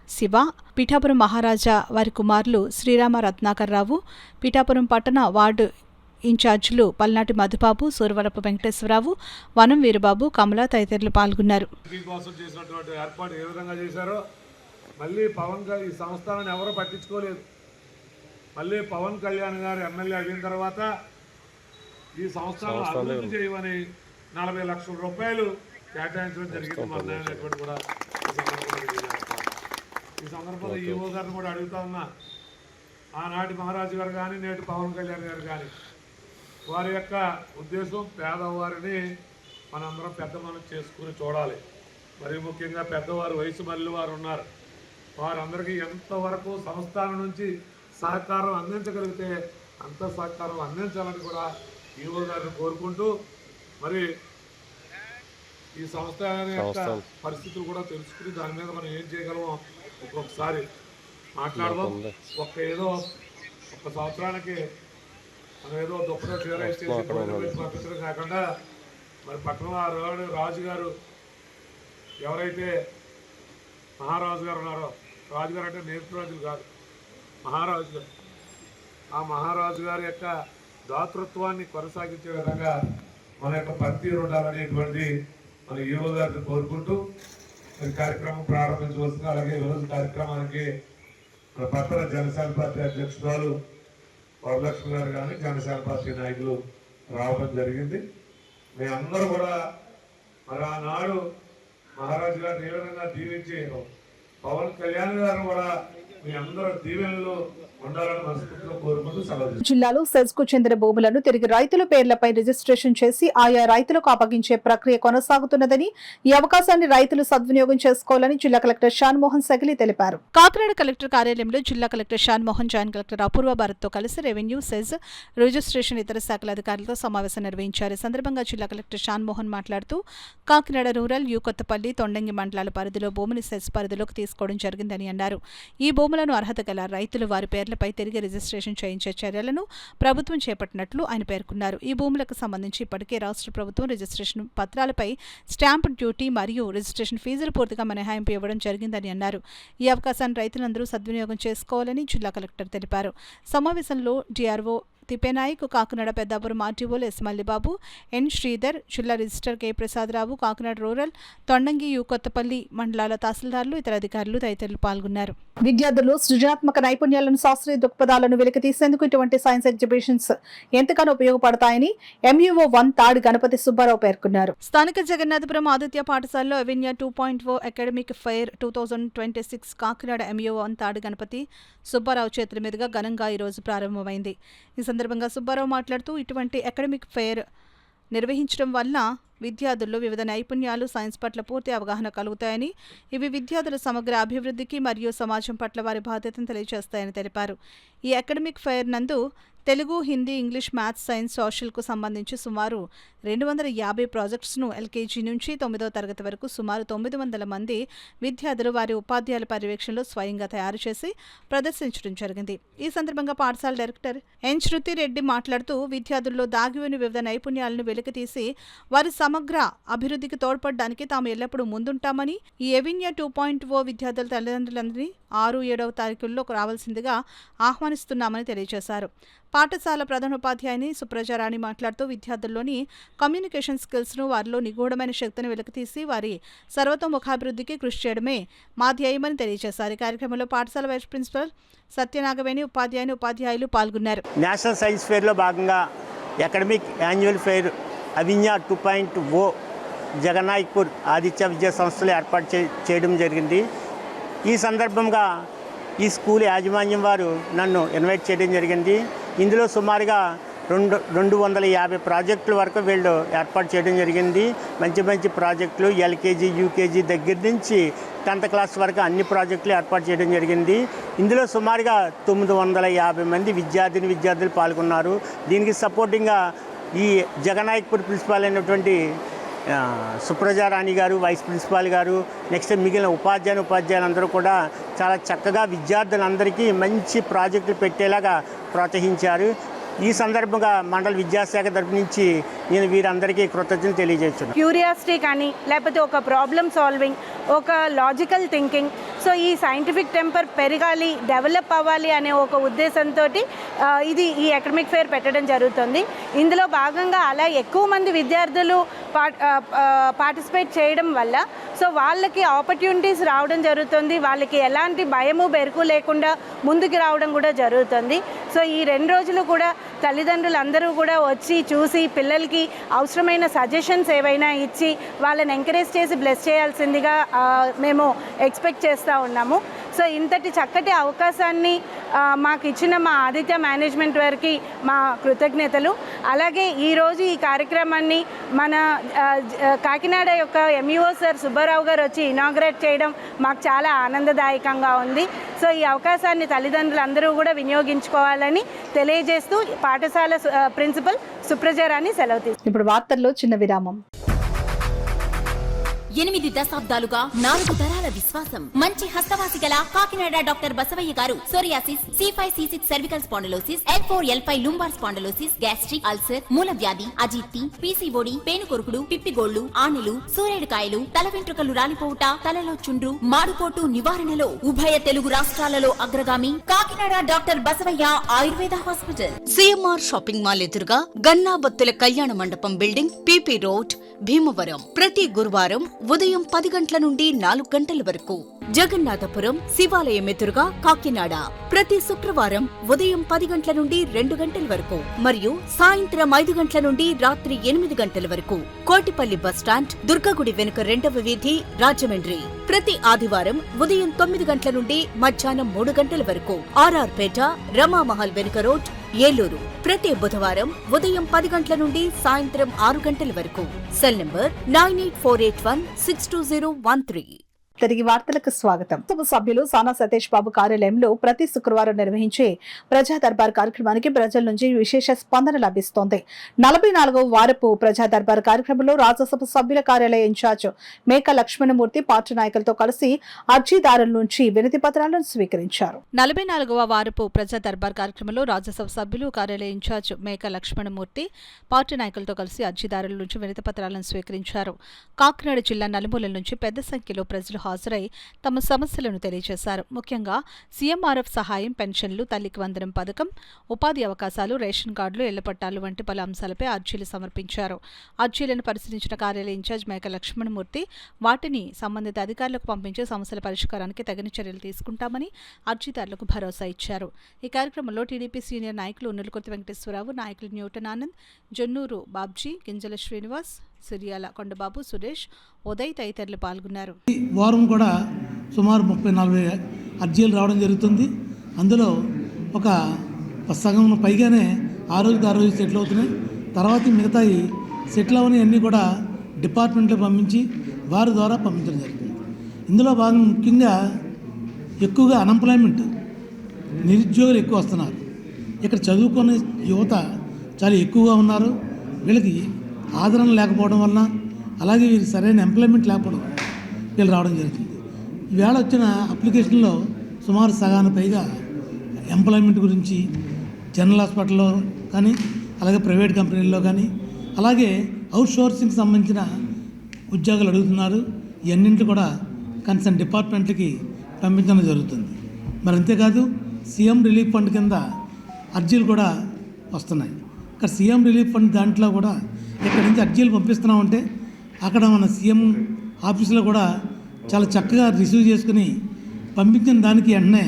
శివ, పిఠాపురం మహారాజా వారి కుమారులు శ్రీరామ రత్నాకర్రావు, పిఠాపురం పట్టణ వార్డు ఇన్ఛార్జీలు పల్నాటి మధుబాబు, సూరవరపు వెంకటేశ్వరరావు, వనం వీరబాబు, కమల తదితరులు పాల్గొన్నారు. ఏర్పాటు ఏ విధంగా చేశారో మళ్ళీ పవన్ ఈ సంస్థానాన్ని ఎవరూ పట్టించుకోలేదు. మళ్ళీ పవన్ కళ్యాణ్ గారు ఎమ్మెల్యే అయిన తర్వాత ఈ సంస్థను అభివృద్ధి చేయమని 40 లక్షల రూపాయలు కేటాయించడం జరిగింది. మన నాయకుడు కూడా ఈ సందర్భంలో ఈఓ గారిని కూడా అడుగుతా ఉన్నా, ఆనాటి మహారాజు గారు కానీ నేటి పవన్ కళ్యాణ్ గారు కానీ వారి యొక్క ఉద్దేశం పేదవారిని మనందరం పెద్ద మనసు చేసుకుని చూడాలి. మరి ముఖ్యంగా పెద్దవారు, వయసు మళ్ళీ వారు ఉన్నారు, వారందరికీ ఎంతవరకు సంస్థానం నుంచి సహకారం అందించగలిగితే అంత సహకారం అందించాలని కూడా ఈఓ గారిని కోరుకుంటూ, మరి ఈ సంస్థ యొక్క పరిస్థితులు కూడా తెలుసుకుని దాని మీద మనం ఏం చేయగలమో ఒక్కొక్కసారి మాట్లాడదాం. ఏదో ఒక సంవత్సరానికి మనం ఏదో దుప్పటో చీర చేసి పంపించడం కాకుండా మరి పట్టణ రాజుగారు ఎవరైతే మహారాజు గారు ఉన్నారో, రాజుగారు అంటే నేర్పురాజులు కాదు, మహారాజు గారు, ఆ మహారాజు గారి యొక్క దాతృత్వాన్ని కొనసాగించే విధంగా మన యొక్క పనితీరు ఉండాలనేటువంటి మన ఈవో గారిని కోరుకుంటూ ఈ కార్యక్రమం ప్రారంభించవలసింది. అలాగే ఈరోజు కార్యక్రమానికి పట్టణ జనసేన పార్టీ అధ్యక్షురాలు వరలక్ష్మి గారు కానీ జనసేన పార్టీ నాయకులు రావడం జరిగింది. మీ అందరూ కూడా మరి ఆనాడు మహారాజు గారిని ఏ విధంగా దీవించి పవన్ కళ్యాణ్ గారు కూడా మీ అందరూ దీవెనలు ఉండాలని మనస్ఫూర్తిగా కోరుకుంటూ సెలవు. జిల్లాలో సెజ్ కు చెందిన భూములను తిరిగి రైతుల పేర్లపై రిజిస్ట్రేషన్ చేసి ఆయా రైతులకు అప్పగించే ప్రక్రియ కొనసాగుతున్నదని, ఈ అవకాశాన్ని రైతులు సద్వినియోగం చేసుకోవాలని జిల్లా కలెక్టర్ షాన్మోహన్ సగిలి తెలిపారు. కాకినాడ కలెక్టర్ కార్యాలయంలో జిల్లా కలెక్టర్ షాన్మోహన్, జాయింట్ కలెక్టర్ అపూర్వ భారత్తో కలిసి రెవెన్యూ, సెజ్, రిజిస్ట్రేషన్ ఇతర శాఖల అధికారులతో సమావేశం నిర్వహించారు. ఈ సందర్భంగా జిల్లా కలెక్టర్ షాన్మోహన్ మాట్లాడుతూ కాకినాడ రూరల్, యు కొత్తపల్లి, తొండంగి మండలాల పరిధిలో భూమిని సెజ్ పరిధిలోకి తీసుకోవడం జరిగిందని అన్నారు. ఈ భూములను అర్హత గల రైతులు వారి పేర్లపై తిరిగి రిజిస్ట్రేషన్ చేయించే చర్యలను ప్రభుత్వం చేపట్టినట్లు ఆయన పేర్కొన్నారు. ఈ భూములకు సంబంధించి ఇప్పటికే రాష్ట్ర ప్రభుత్వం రిజిస్ట్రేషన్ పత్రాలపై స్టాంపు డ్యూటీ మరియు రిజిస్ట్రేషన్ ఫీజులు పూర్తిగా మినహాయింపు ఇవ్వడం జరిగిందని అన్నారు. ఈ అవకాశాన్ని రైతులందరూ సద్వినియోగం చేసుకోవాలని జిల్లా కలెక్టర్ తెలిపారు. సమావేశంలో డిఆర్ఓ తిప్పేనాయక్, కాకినాడ పెద్దాపురం ఆర్టీఓలు ఎస్ మల్లిబాబు, ఎన్ శ్రీధర్, జిల్లా registrar K Prasadarao, Kakinada rural, Thondangi, U Kothapalli మండలాల తహసీల్దార్లు, ఇతర అధికారులు తదితరులు పాల్గొన్నారు. విద్యార్థులు సృజనాత్మక నైపుణ్యాలను, శాస్త్రీయ దృక్పథాలను వెలికితీసేందుకు ఇటువంటి సైన్స్ ఎగ్జిబిషన్స్ ఎంతగానో ఉపయోగపడతాయని MUO 1 తాడి గణపతి సుబ్బారావు పేర్కొన్నారు. స్థానిక జగన్నాథపురం ఆదిత్య పాఠశాలలో avenue 2.0 academic fair 2026 Kakinada MUO 1 తాడి గణపతి సుబ్బారావు చేతుల మీదుగా ఘనంగా ఈరోజు ప్రారంభమైంది. ఈ సందర్భంగా సుబ్బారావు మాట్లాడుతూ ఇటువంటి అకాడమిక్ ఫెయిర్ నిర్వహించడం వల్ల విద్యార్థుల్లో వివిధ నైపుణ్యాలు, సైన్స్ పట్ల పూర్తి అవగాహన కలుగుతాయని, ఇవి విద్యార్థుల సమగ్ర అభివృద్ధికి మరియు సమాజం పట్ల వారి బాధ్యతను తెలియజేస్తాయని తెలిపారు. ఈ అకాడమిక్ ఫెయిర్ నందు Telugu, Hindi, English, maths, science, సోషల్కు సంబంధించి సుమారు 250 ప్రాజెక్ట్స్ను LKG నుంచి 9వ తరగతి వరకు సుమారు 900 మంది విద్యార్థులు వారి ఉపాధ్యాయుల పర్యవేక్షణలో స్వయంగా తయారు చేసి ప్రదర్శించడం జరిగింది. ఈ సందర్భంగా పాఠశాల డైరెక్టర్ ఎన్ శృతి రెడ్డి మాట్లాడుతూ విద్యార్థుల్లో దాగి ఉన్న వివిధ నైపుణ్యాలను వెలికితీసి వారి సమగ్ర అభివృద్ధికి తోడ్పడడానికి తాము ఎల్లప్పుడూ ముందుంటామని, ఈ అవెన్యూ 2.0 విద్యార్థుల తల్లిదండ్రులందరినీ 6-7వ తారీఖుల్లో రావాల్సిందిగా ఆహ్వానిస్తున్నామని తెలియజేశారు. పాఠశాల ప్రధానోపాధ్యాయుని సుప్రజారాణి మాట్లాడుతూ విద్యార్థుల్లోని కమ్యూనికేషన్ స్కిల్స్ను, వారిలో నిగూఢమైన శక్తిని వెలికితీసి వారి సర్వతోముఖాభివృద్ధికి కృషి చేయడమే మా ధ్యేయమని తెలియజేశారు. ఈ కార్యక్రమంలో పాఠశాల వైస్ ప్రిన్సిపల్ సత్యనాగవేణి, ఉపాధ్యాయులు పాల్గొన్నారు. నేషనల్ సైన్స్ ఫెయిర్లో భాగంగా academic annual fair avenue 2.0 Jagannathpur Aditya విద్యా సంస్థలు ఏర్పాటు చేయడం జరిగింది. ఈ సందర్భంగా ఈ స్కూల్ యాజమాన్యం వారు నన్ను ఇన్వైట్ చేయడం జరిగింది. ఇందులో సుమారుగా 250 ప్రాజెక్టుల వరకు వీళ్ళు ఏర్పాటు చేయడం జరిగింది. మంచి ప్రాజెక్టులు LKG, UKG దగ్గర నుంచి 10th క్లాస్ వరకు అన్ని ప్రాజెక్టులు ఏర్పాటు చేయడం జరిగింది. ఇందులో సుమారుగా 950 మంది విద్యార్థులు పాల్గొన్నారు. దీనికి సపోర్టింగ్గా ఈ జగన్నాథ్పూర్ ప్రిన్సిపాల్ అయినటువంటి సుప్రజారాణి గారు, వైస్ ప్రిన్సిపాల్ గారు, నెక్స్ట్ మిగిలిన ఉపాధ్యాయులందరూ కూడా చాలా చక్కగా విద్యార్థులందరికీ మంచి ప్రాజెక్టులు పెట్టేలాగా ప్రోత్సహించారు. ఈ సందర్భంగా మండల విద్యాశాఖ తరపు నుంచి నేను వీరందరికీ కృతజ్ఞతలు తెలియజేస్తున్నాను. క్యూరియాసిటీ కానీ, లేకపోతే ఒక ప్రాబ్లమ్ సాల్వింగ్, ఒక లాజికల్ థింకింగ్, సో ఈ సైంటిఫిక్ టెంపర్ పెరగాలి, డెవలప్ అవ్వాలి అనే ఒక ఉద్దేశంతో ఈ అకాడమిక్ ఫెయిర్ పెట్టడం జరుగుతుంది. ఇందులో భాగంగా అలా ఎక్కువ మంది విద్యార్థులు పార్టిసిపేట్ చేయడం వల్ల సో వాళ్ళకి ఆపర్చునిటీస్ రావడం జరుగుతుంది. వాళ్ళకి ఎలాంటి భయము బెరుకు లేకుండా ముందుకు రావడం కూడా జరుగుతుంది. సో ఈ 2 రోజులు కూడా తల్లిదండ్రులు అందరూ కూడా వచ్చి చూసి పిల్లలకి అవసరమైన సజెషన్స్ ఏవైనా ఇచ్చి వాళ్ళని ఎంకరేజ్ చేసి బ్లెస్ చేయాల్సిందిగా మేము ఎక్స్పెక్ట్ చేస్తూ ఉన్నాము. సో ఇంతటి చక్కటి అవకాశాన్ని మాకు ఇచ్చిన మా ఆదిత్య మేనేజ్మెంట్ వారికి మా కృతజ్ఞతలు. అలాగే ఈరోజు ఈ కార్యక్రమాన్ని మన కాకినాడ యొక్క MUO సార్ సుబ్బారావు గారు వచ్చి ఇనాగ్రేట్ చేయడం మాకు చాలా ఆనందదాయకంగా ఉంది. సో ఈ అవకాశాన్ని తల్లిదండ్రులందరూ కూడా వినియోగించుకోవాలని తెలియజేస్తూ పాఠశాల ప్రిన్సిపల్ సుప్రజారాణి సెలవు తీసుకుంటారు. ఇప్పుడు వార్తల్లో చిన్న విరామం. 8 దశాబ్దాలుగా 4 తరాల విశ్వాసం. మంచి హస్తవాసి గల కాకినాడ డాక్టర్ బసవయ్య గారు psoriasis, C5, C6 cervical spondylosis, L4, L5 lumbar spondylosis, gastric ulcer, మూల వ్యాధి, అజీర్తి, PCOD, పేనుకొరుకుడు, పిప్పిగోళ్లు, ఆనెలు, సూరేడుకాయలు, తల వెంట్రుకలు రాలిపోవుట, తలలో చుండ్రు, మాడుకోటు నివారణలో ఉభయ తెలుగు రాష్ట్రాలలో అగ్రగామి Kakinada doctor Basavaiah Ayurveda hospital. CMR shopping mall ఎదురుగా గన్నాబత్తుల కళ్యాణ మండపం బిల్డింగ్, PP రోడ్, భీమవరం. ప్రతి గురువారం ఉదయం 10 గంటల నుండి 4 గంటల వరకు. జగన్నాథపురం శివాలయం ఎదురుగా కాకినాడ. ప్రతి శుక్రవారం ఉదయం 10 గంటల నుండి 2 గంటల వరకు మరియు సాయంత్రం 5 గంటల నుండి రాత్రి 8 గంటల వరకు. కోటిపల్లి బస్టాండ్, దుర్గగుడి వెనుక 2వ వీధి, రాజమండ్రి. ప్రతి ఆదివారం ఉదయం 9 గంటల నుండి మధ్యాహ్నం 3 గంటల వరకు. ఆర్ఆర్ పేట, రమామహల్ వెనుక రోడ్, ఏలూరు. ప్రతి బుధవారం ఉదయం 10 గంటల నుండి సాయంత్రం 6 గంటల వరకు. Cell number 9848162013. తిరిగి వార్తలకు స్వాగతం. సభ్యులు సానా సతీష్ బాబు కార్యాలయంలో ప్రతి శుక్రవారం నిర్వహించే ప్రజా దర్బార్ కార్యక్రమానికి ప్రజల నుంచి విశేష స్పందన లభిస్తోంది. 44వ వారపు ప్రజా దర్బార్ కార్యక్రమంలో రాజ్యసభ సభ్యుల కార్యాలయ ఇన్ఛార్జ్ మేక లక్ష్మణమూర్తి పార్టీ నాయకులతో కలిసి అర్జీదారుల నుంచి వినతి పత్రాలను స్వీకరించారు. 44వ వారపు ప్రజా దర్బార్ కార్యక్రమంలో రాజ్యసభ సభ్యులు కార్యాలయ ఇన్ఛార్జ్ మేక లక్ష్మణమూర్తి పార్టీ నాయకులతో కలిసి అర్జీదారుల నుంచి వినతి పత్రాలను స్వీకరించారు. కాకినాడ జిల్లా నలుమూలల నుంచి పెద్ద సంఖ్యలో ప్రజలు హాజరై తమ సమస్యలను తెలియజేశారు. ముఖ్యంగా సీఎంఆర్ఎఫ్ సహాయం, పెన్షన్లు, తల్లికి వందనం పథకం, ఉపాధి అవకాశాలు, రేషన్ కార్డులు, ఇళ్ల పట్టాలు వంటి పలు అంశాలపై అర్జీలు సమర్పించారు. అర్జీలను పరిశీలించిన కార్యాలయ ఇన్ఛార్జ్ మేక లక్ష్మణమూర్తి వాటిని సంబంధిత అధికారులకు పంపించి సమస్యల పరిష్కారానికి తగిన చర్యలు తీసుకుంటామని అర్జీదారులకు భరోసా ఇచ్చారు. ఈ కార్యక్రమంలో టీడీపీ సీనియర్ నాయకులు ఉన్నులకుర్తి వెంకటేశ్వరరావు, నాయకులు న్యూటన్ ఆనంద్, జొన్నూరు బాబ్జీ, గింజల శ్రీనివాస్, సిరియాల కొండబాబు, సురేష్, ఉదయ్ తదితరులు పాల్గొన్నారు. వారం కూడా సుమారు 30-40 అర్జీలు రావడం జరుగుతుంది. అందులో ఒక సగం పైగానే ఆ రోజు సెటిల్ అవుతున్నాయి. తర్వాత మిగతాయి సెటిల్ అవని అన్నీ కూడా డిపార్ట్మెంట్లో పంపించి వారి ద్వారా పంపించడం జరుగుతుంది. ఇందులో భాగంగా ముఖ్యంగా ఎక్కువగా అన్ఎంప్లాయ్మెంట్, నిరుద్యోగులు ఎక్కువ వస్తున్నారు. ఇక్కడ చదువుకునే యువత చాలా ఎక్కువగా ఉన్నారు. వీళ్ళకి ఆదరణ లేకపోవడం వలన, అలాగే వీరికి సరైన ఎంప్లాయ్మెంట్ లేకపోవడం వీళ్ళు రావడం జరుగుతుంది. ఈవేళ వచ్చిన అప్లికేషన్లో సుమారు సగానికి పైగా ఎంప్లాయ్మెంట్ గురించి జనరల్ హాస్పిటల్లో కానీ, అలాగే ప్రైవేట్ కంపెనీల్లో కానీ, అలాగే అవుట్ సోర్సింగ్కి సంబంధించిన ఉద్యోగాలు అడుగుతున్నారు. ఇవన్నింటినీ కూడా కన్సర్న్ డిపార్ట్మెంట్లకి పంపించడం జరుగుతుంది. మరి అంతేకాదు సీఎం రిలీఫ్ ఫండ్ కింద అర్జీలు కూడా వస్తున్నాయి. ఇక్కడ సీఎం రిలీఫ్ ఫండ్ దాంట్లో కూడా ఇక్కడి నుంచి అర్జీలు పంపిస్తున్నామంటే అక్కడ మన సీఎం ఆఫీసులో కూడా చాలా చక్కగా రిసీవ్ చేసుకుని పంపించిన దానికి వెంటనే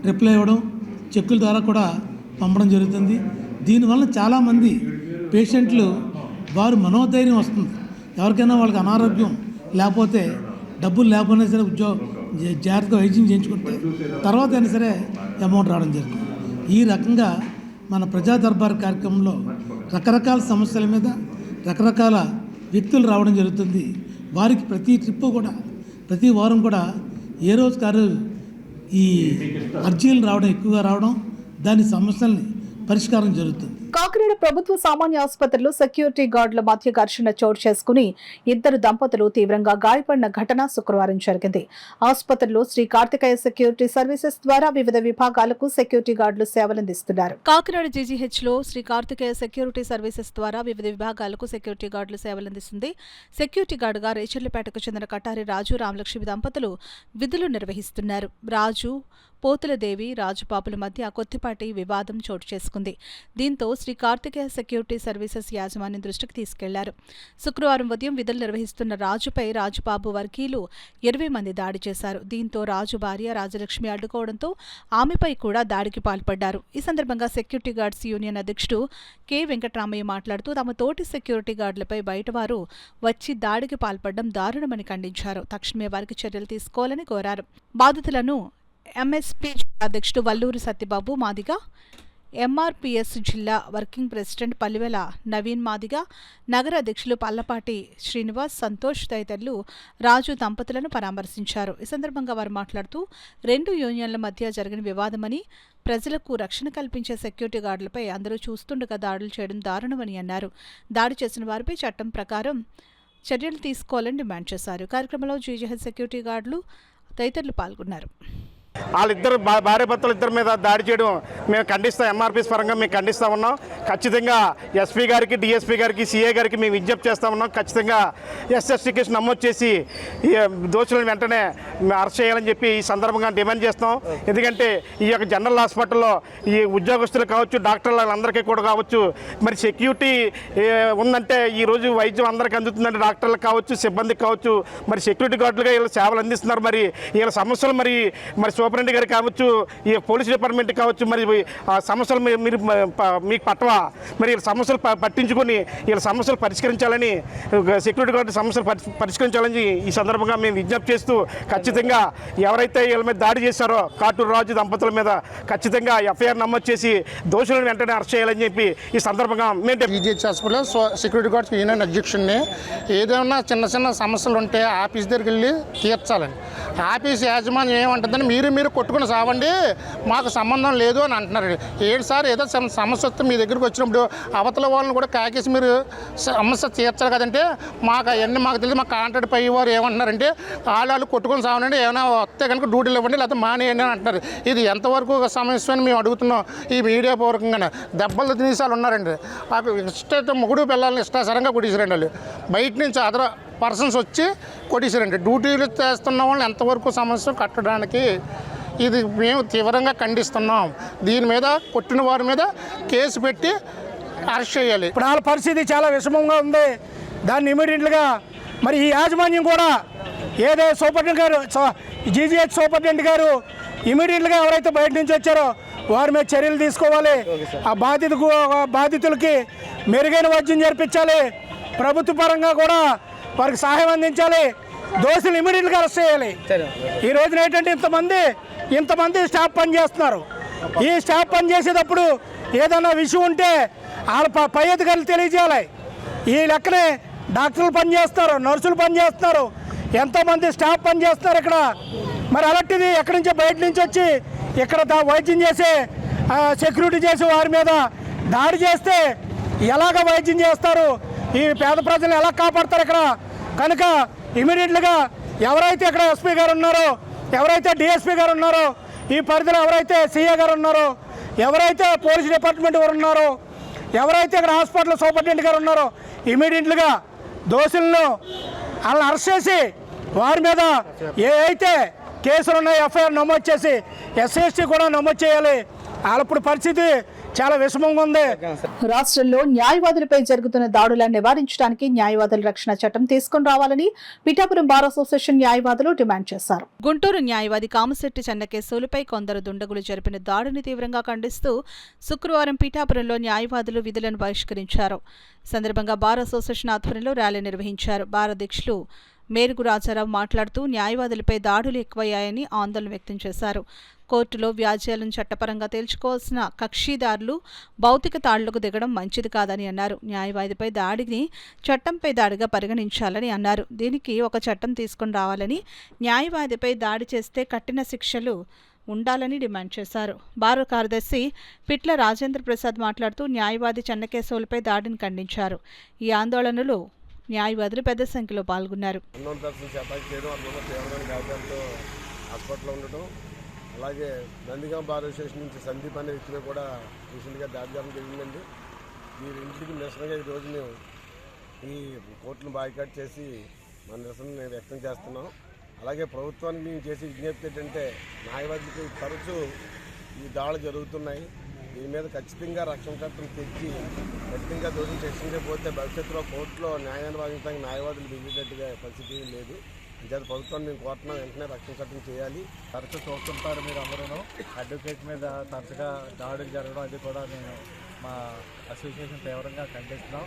రిప్లై ఇవ్వడం, చెక్కుల ద్వారా కూడా పంపడం జరుగుతుంది. దీనివల్ల చాలామంది పేషెంట్లు వారు మనోధైర్యం వస్తుంది. ఎవరికైనా వాళ్ళకి అనారోగ్యం లేకపోతే, డబ్బులు లేకపోయినా సరే జాగ్రత్తగా వైద్యం చేయించుకుంటే తర్వాత అయినా సరే అమౌంట్ రావడం జరుగుతుంది. ఈ రకంగా మన ప్రజా దర్బార్ కార్యక్రమంలో రకరకాల సమస్యల మీద రకరకాల వ్యక్తులు రావడం జరుగుతుంది. వారికి ప్రతి ట్రిప్పు కూడా, ప్రతి వారం కూడా ఏ రోజుకి ఆ రోజు ఈ అర్జీలు రావడం, ఎక్కువగా రావడం, దాని సమస్యల్ని పరిష్కారం జరుగుతుంది. కాకినాడ ప్రభుత్వ సామాన్య ఆసుపత్రిలో సెక్యూరిటీ గార్డుల మధ్య ఘర్షణ చోటు చేసుకుని 2 దంపతులు తీవ్రంగా గాయపడిన ఘటన శుక్రవారం జరిగింది. ఆసుపత్రిలో శ్రీ కార్తికేయ సెక్యూరిటీ సర్వీసెస్ ద్వారా వివిధ విభాగాలకు సెక్యూరిటీ గార్డులు సేవలందిస్తున్నారు. కాకినాడ జీజీహెచ్లో శ్రీ కార్తికేయ సెక్యూరిటీ సర్వీసెస్ ద్వారా వివిధ విభాగాలకు సెక్యూరిటీ గార్డులు సేవలందిస్తుంది. సెక్యూరిటీ గార్డుగా రేచర్లపేటకు చెందిన కటారి రాజు, రామలక్ష్మి దంపతులు విధులు నిర్వహిస్తున్నారు. రాజు, పోతులదేవి, రాజుపాపుల మధ్య కొద్దిపాటి వివాదం చోటు చేసుకుంది. దీంతో శ్రీ కార్తికేయ సెక్యూరిటీ సర్వీసెస్ యాజమాన్యం దృష్టికి తీసుకెళ్లారు. శుక్రవారం ఉదయం విధులు నిర్వహిస్తున్న రాజుపై రాజుబాబు వర్గీయులు 20 మంది దాడి చేశారు. దీంతో రాజు భార్య రాజలక్ష్మి అడ్డుకోవడంతో ఆమెపై కూడా దాడికి పాల్పడ్డారు. ఈ సందర్భంగా సెక్యూరిటీ గార్డ్స్ యూనియన్ అధ్యక్షుడు కె వెంకటరామయ్య మాట్లాడుతూ తమ తోటి సెక్యూరిటీ గార్డులపై బయటవారు వచ్చి దాడికి పాల్పడడం దారుణమని ఖండించారు. తక్షణమే వారికి చర్యలు తీసుకోవాలని కోరారు. బాధితులను ఎంఎస్పీ అధ్యక్షుడు వల్లూరి సత్యబాబు మాదిగ, ఎంఆర్పీఎస్ జిల్లా వర్కింగ్ ప్రెసిడెంట్ పల్లివెల నవీన్ మాదిగ, నగర అధ్యక్షులు పల్లపాటి శ్రీనివాస్, సంతోష్ తదితరులు రాజు దంపతులను పరామర్శించారు. ఈ సందర్భంగా వారు మాట్లాడుతూ 2 యూనియన్ల మధ్య జరిగిన వివాదమని, ప్రజలకు రక్షణ కల్పించే సెక్యూరిటీ గార్డులపై అందరూ చూస్తుండగా దాడులు చేయడం దారుణమని అన్నారు. దాడి చేసిన వారిపై చట్టం ప్రకారం చర్యలు తీసుకోవాలని డిమాండ్ చేశారు. కార్యక్రమంలో జీజీహెచ్ సెక్యూరిటీ గార్డులు తదితరులు పాల్గొన్నారు. వాళ్ళిద్దరు భార్య భర్తలు ఇద్దరి మీద దాడి చేయడం మేము ఖండిస్తాం. ఎంఆర్పీస్ పరంగా మేము ఖండిస్తూ ఉన్నాం. ఖచ్చితంగా ఎస్పీ గారికి, డిఎస్పీ గారికి, సిఏ గారికి మేము విజ్ఞప్తి చేస్తూ ఉన్నాం. ఖచ్చితంగా ఎస్ఎస్టీ కేసు నమోదు చేసి ఈ దోషులను వెంటనే అరెస్ట్ చేయాలని చెప్పి ఈ సందర్భంగా డిమాండ్ చేస్తాం. ఎందుకంటే ఈ యొక్క జనరల్ హాస్పిటల్లో ఈ ఉద్యోగస్తులు కావచ్చు, డాక్టర్లందరికీ కూడా కావచ్చు, మరి సెక్యూరిటీ ఉందంటే ఈరోజు వైద్యం అందరికీ అందుతుందంటే డాక్టర్లకు కావచ్చు, సిబ్బందికి కావచ్చు, మరి సెక్యూరిటీ గార్డులుగా వీళ్ళు సేవలు అందిస్తున్నారు. మరి వీళ్ళ సమస్యలు మరి సూపరింటెండెంట్ గారికి కావచ్చు, ఈ పోలీస్ డిపార్ట్మెంట్ కావచ్చు, మరి ఆ సమస్యలు మీరు మీకు పట్టవా? మరి వీళ్ళ సమస్యలు పట్టించుకొని వీళ్ళ సమస్యలు పరిష్కరించాలని, సెక్యూరిటీ గార్డు సమస్యలు పరిష్కరించాలని ఈ సందర్భంగా మేము విజ్ఞప్తి చేస్తూ ఖచ్చితంగా ఎవరైతే వీళ్ళ మీద దాడి చేశారో కాటూరు రాజు దంపతుల మీద ఖచ్చితంగా ఎఫ్ఐఆర్ నమోదు చేసి దోషులను వెంటనే అరెస్ట్ చేయాలని చెప్పి ఈ సందర్భంగా మేము EGH hospital security guards union అధ్యక్షుడిని. ఏదైనా చిన్న చిన్న సమస్యలు ఉంటే ఆఫీస్ దగ్గరికి వెళ్ళి తీర్చాలండి. ఆఫీస్ యాజమాన్యం ఏమంటుందని మీరు కొట్టుకుని సావండి, మాకు సంబంధం లేదు అని అంటున్నారు. ఏంటి సార్, ఏదో సమస్య వస్తే మీ దగ్గరికి వచ్చినప్పుడు అవతల వాళ్ళని కూడా కాకేసి మీరు సమస్య తీర్చాలి కదంటే, మాకు అవన్నీ మాకు తెలియదు. మా కాంట్రాక్ట్ పై వారు ఏమంటున్నారంటే వాళ్ళు కొట్టుకుని సావనండి, ఏమైనా వస్తే కనుక డ్యూటీలు ఇవ్వండి లేకపోతే మానేయండి అని అంటున్నారు. ఇది ఎంతవరకు సమస్య అని మేము అడుగుతున్నాం. ఈ మీడియా పూర్వకంగానే దెబ్బలు తినేసాలు ఉన్నారండి. మాకు ఇష్ట మొగుడు పిల్లల్ని ఇష్టాసరంగా కొట్టేసారండి. వాళ్ళు బయట నుంచి అదర్ పర్సన్స్ వచ్చి కొట్టేసారండి. డ్యూటీలు చేస్తున్న వాళ్ళని ఎంతవరకు సమస్య కట్టడానికి ఇది మేము తీవ్రంగా ఖండిస్తున్నాం. దీని మీద కొట్టిన వారి మీద కేసు పెట్టి అరెస్ట్ చేయాలి. ఇప్పుడు వాళ్ళ పరిస్థితి చాలా విషమంగా ఉంది. దాన్ని ఇమీడియట్గా మరి ఈ యాజమాన్యం కూడా ఏదో సూపరింటెండెంట్ గారు, జీజీహెచ్ సూపరింటెండెంట్ గారు ఇమీడియట్గా ఎవరైతే బయట నుంచి వచ్చారో వారి మీద చర్యలు తీసుకోవాలి. ఆ బాధితులకి మెరుగైన వైద్యం జరిపించాలి. ప్రభుత్వ పరంగా కూడా వారికి సహాయం అందించాలి. దోషులు ఇమీడియట్గా అరెస్ట్ చేయాలి. ఈ రోజున ఏంటంటే ఇంతమంది స్టాఫ్ పనిచేస్తున్నారు. ఈ స్టాఫ్ పనిచేసేటప్పుడు ఏదైనా విషయం ఉంటే వాళ్ళ పై అధికారులు తెలియజేయాలి. ఈ లెక్కనే డాక్టర్లు పనిచేస్తారు, నర్సులు పనిచేస్తున్నారు, ఎంతోమంది స్టాఫ్ పనిచేస్తున్నారు ఇక్కడ. మరి అలాంటిది ఎక్కడి నుంచో బయట నుంచి వచ్చి ఇక్కడ వైద్యం చేసే సెక్యూరిటీ చేసే వారి మీద దాడి చేస్తే ఎలాగ వైద్యం చేస్తారు? ఈ పేద ప్రజలు ఎలా కాపాడతారు ఇక్కడ? కనుక ఇమీడియట్గా ఎవరైతే ఇక్కడ ఎస్పీ గారు ఉన్నారో, ఎవరైతే డిఎస్పీ గారు ఉన్నారో, ఈ పరిధిలో ఎవరైతే సిఏ గారు ఉన్నారో, ఎవరైతే పోలీస్ డిపార్ట్మెంట్ వారు ఉన్నారో, ఎవరైతే ఇక్కడ హాస్పిటల్ సూపరింటెండెంట్ గారు ఉన్నారో ఇమీడియట్గా దోషులను వాళ్ళని అరెస్ట్ చేసి వారి మీద ఏ అయితే కేసులు ఉన్నాయో ఎఫ్ఐఆర్ నమోదు చేసి ఎస్ఎస్టీ కూడా నమోదు చేయాలి. వాళ్ళప్పుడు పరిస్థితి చాలా విషమంగా ఉంది. రాష్ట్రంలో న్యాయవాదులపై జరుగుతున్న దాడులను నివారించడానికి న్యాయవాదుల రక్షణ చట్టం తీసుకుని రావాలని పిఠాపురం బార్ అసోసియేషన్ న్యాయవాదులు డిమాండ్ చేశారు. గుంటూరు న్యాయవాది కామశెట్టి చెన్నకేశవులపై కొందరు దుండగులు జరిపిన దాడిని తీవ్రంగా ఖండిస్తూ శుక్రవారం పిఠాపురంలో న్యాయవాదులు విధులను బహిష్కరించారు. సందర్భంగా బార్ అసోసియేషన్ ఆధ్వర్యంలో ర్యాలీ నిర్వహించారు. బార్ అధ్యక్షులు మేరుగు రాజారావు మాట్లాడుతూ న్యాయవాదులపై దాడులు ఎక్కువయ్యాయని ఆందోళన వ్యక్తం చేశారు. కోర్టులో వ్యాజ్యాలను చట్టపరంగా తేల్చుకోవాల్సిన కక్షిదారులు భౌతిక తాళ్లకు దిగడం మంచిది కాదని అన్నారు. న్యాయవాదిపై దాడిని చట్టంపై దాడిగా పరిగణించాలని అన్నారు. దీనికి ఒక చట్టం తీసుకుని రావాలని, న్యాయవాదిపై దాడి చేస్తే కఠిన శిక్షలు ఉండాలని డిమాండ్ చేశారు. బార్ కార్యదర్శి పిట్ల రాజేంద్ర ప్రసాద్ మాట్లాడుతూ న్యాయవాది చెన్నకేశవులపై దాడిని ఖండించారు. ఈ ఆందోళనలో న్యాయవాదులు పెద్ద సంఖ్యలో పాల్గొన్నారు. హాస్పిటల్లో ఉండటం, అలాగే నందిగాం బార్ అసోసియేషన్ నుంచి సందీప్ అనే వ్యక్తిని కూడా రీసెంట్గా దాడి చేయడం జరిగిందండి. ఈ ఇంటికి నిరసనగా ఈరోజు మేము ఈ కోర్టును బాయ్కాట్ చేసి మన నిరసన వ్యక్తం చేస్తున్నాం. అలాగే ప్రభుత్వానికి మేము చేసే విజ్ఞప్తి ఏంటంటే, న్యాయవాదులకి తరచూ ఈ దాడులు జరుగుతున్నాయి. దీని మీద ఖచ్చితంగా రక్షణ చట్టం తెచ్చి ఖచ్చితంగా దోషులు శిక్షించకపోతే భవిష్యత్తులో కోర్టులో న్యాయాన్ని వాదించడానికి న్యాయవాదులు మిగిలినట్టుగా పరిస్థితి లేదు. ఇంకేత ప్రభుత్వాన్ని మేము కోరుతున్నాం, వెంటనే రక్షణ చట్టం చేయాలి. తరచూ చూస్తుంటారు మీరు అందరూ, అడ్వకేట్ మీద తరచుగా దాడులు జరగడం, అది కూడా నేను మా అసోసియేషన్ తీవ్రంగా ఖండిస్తున్నాం.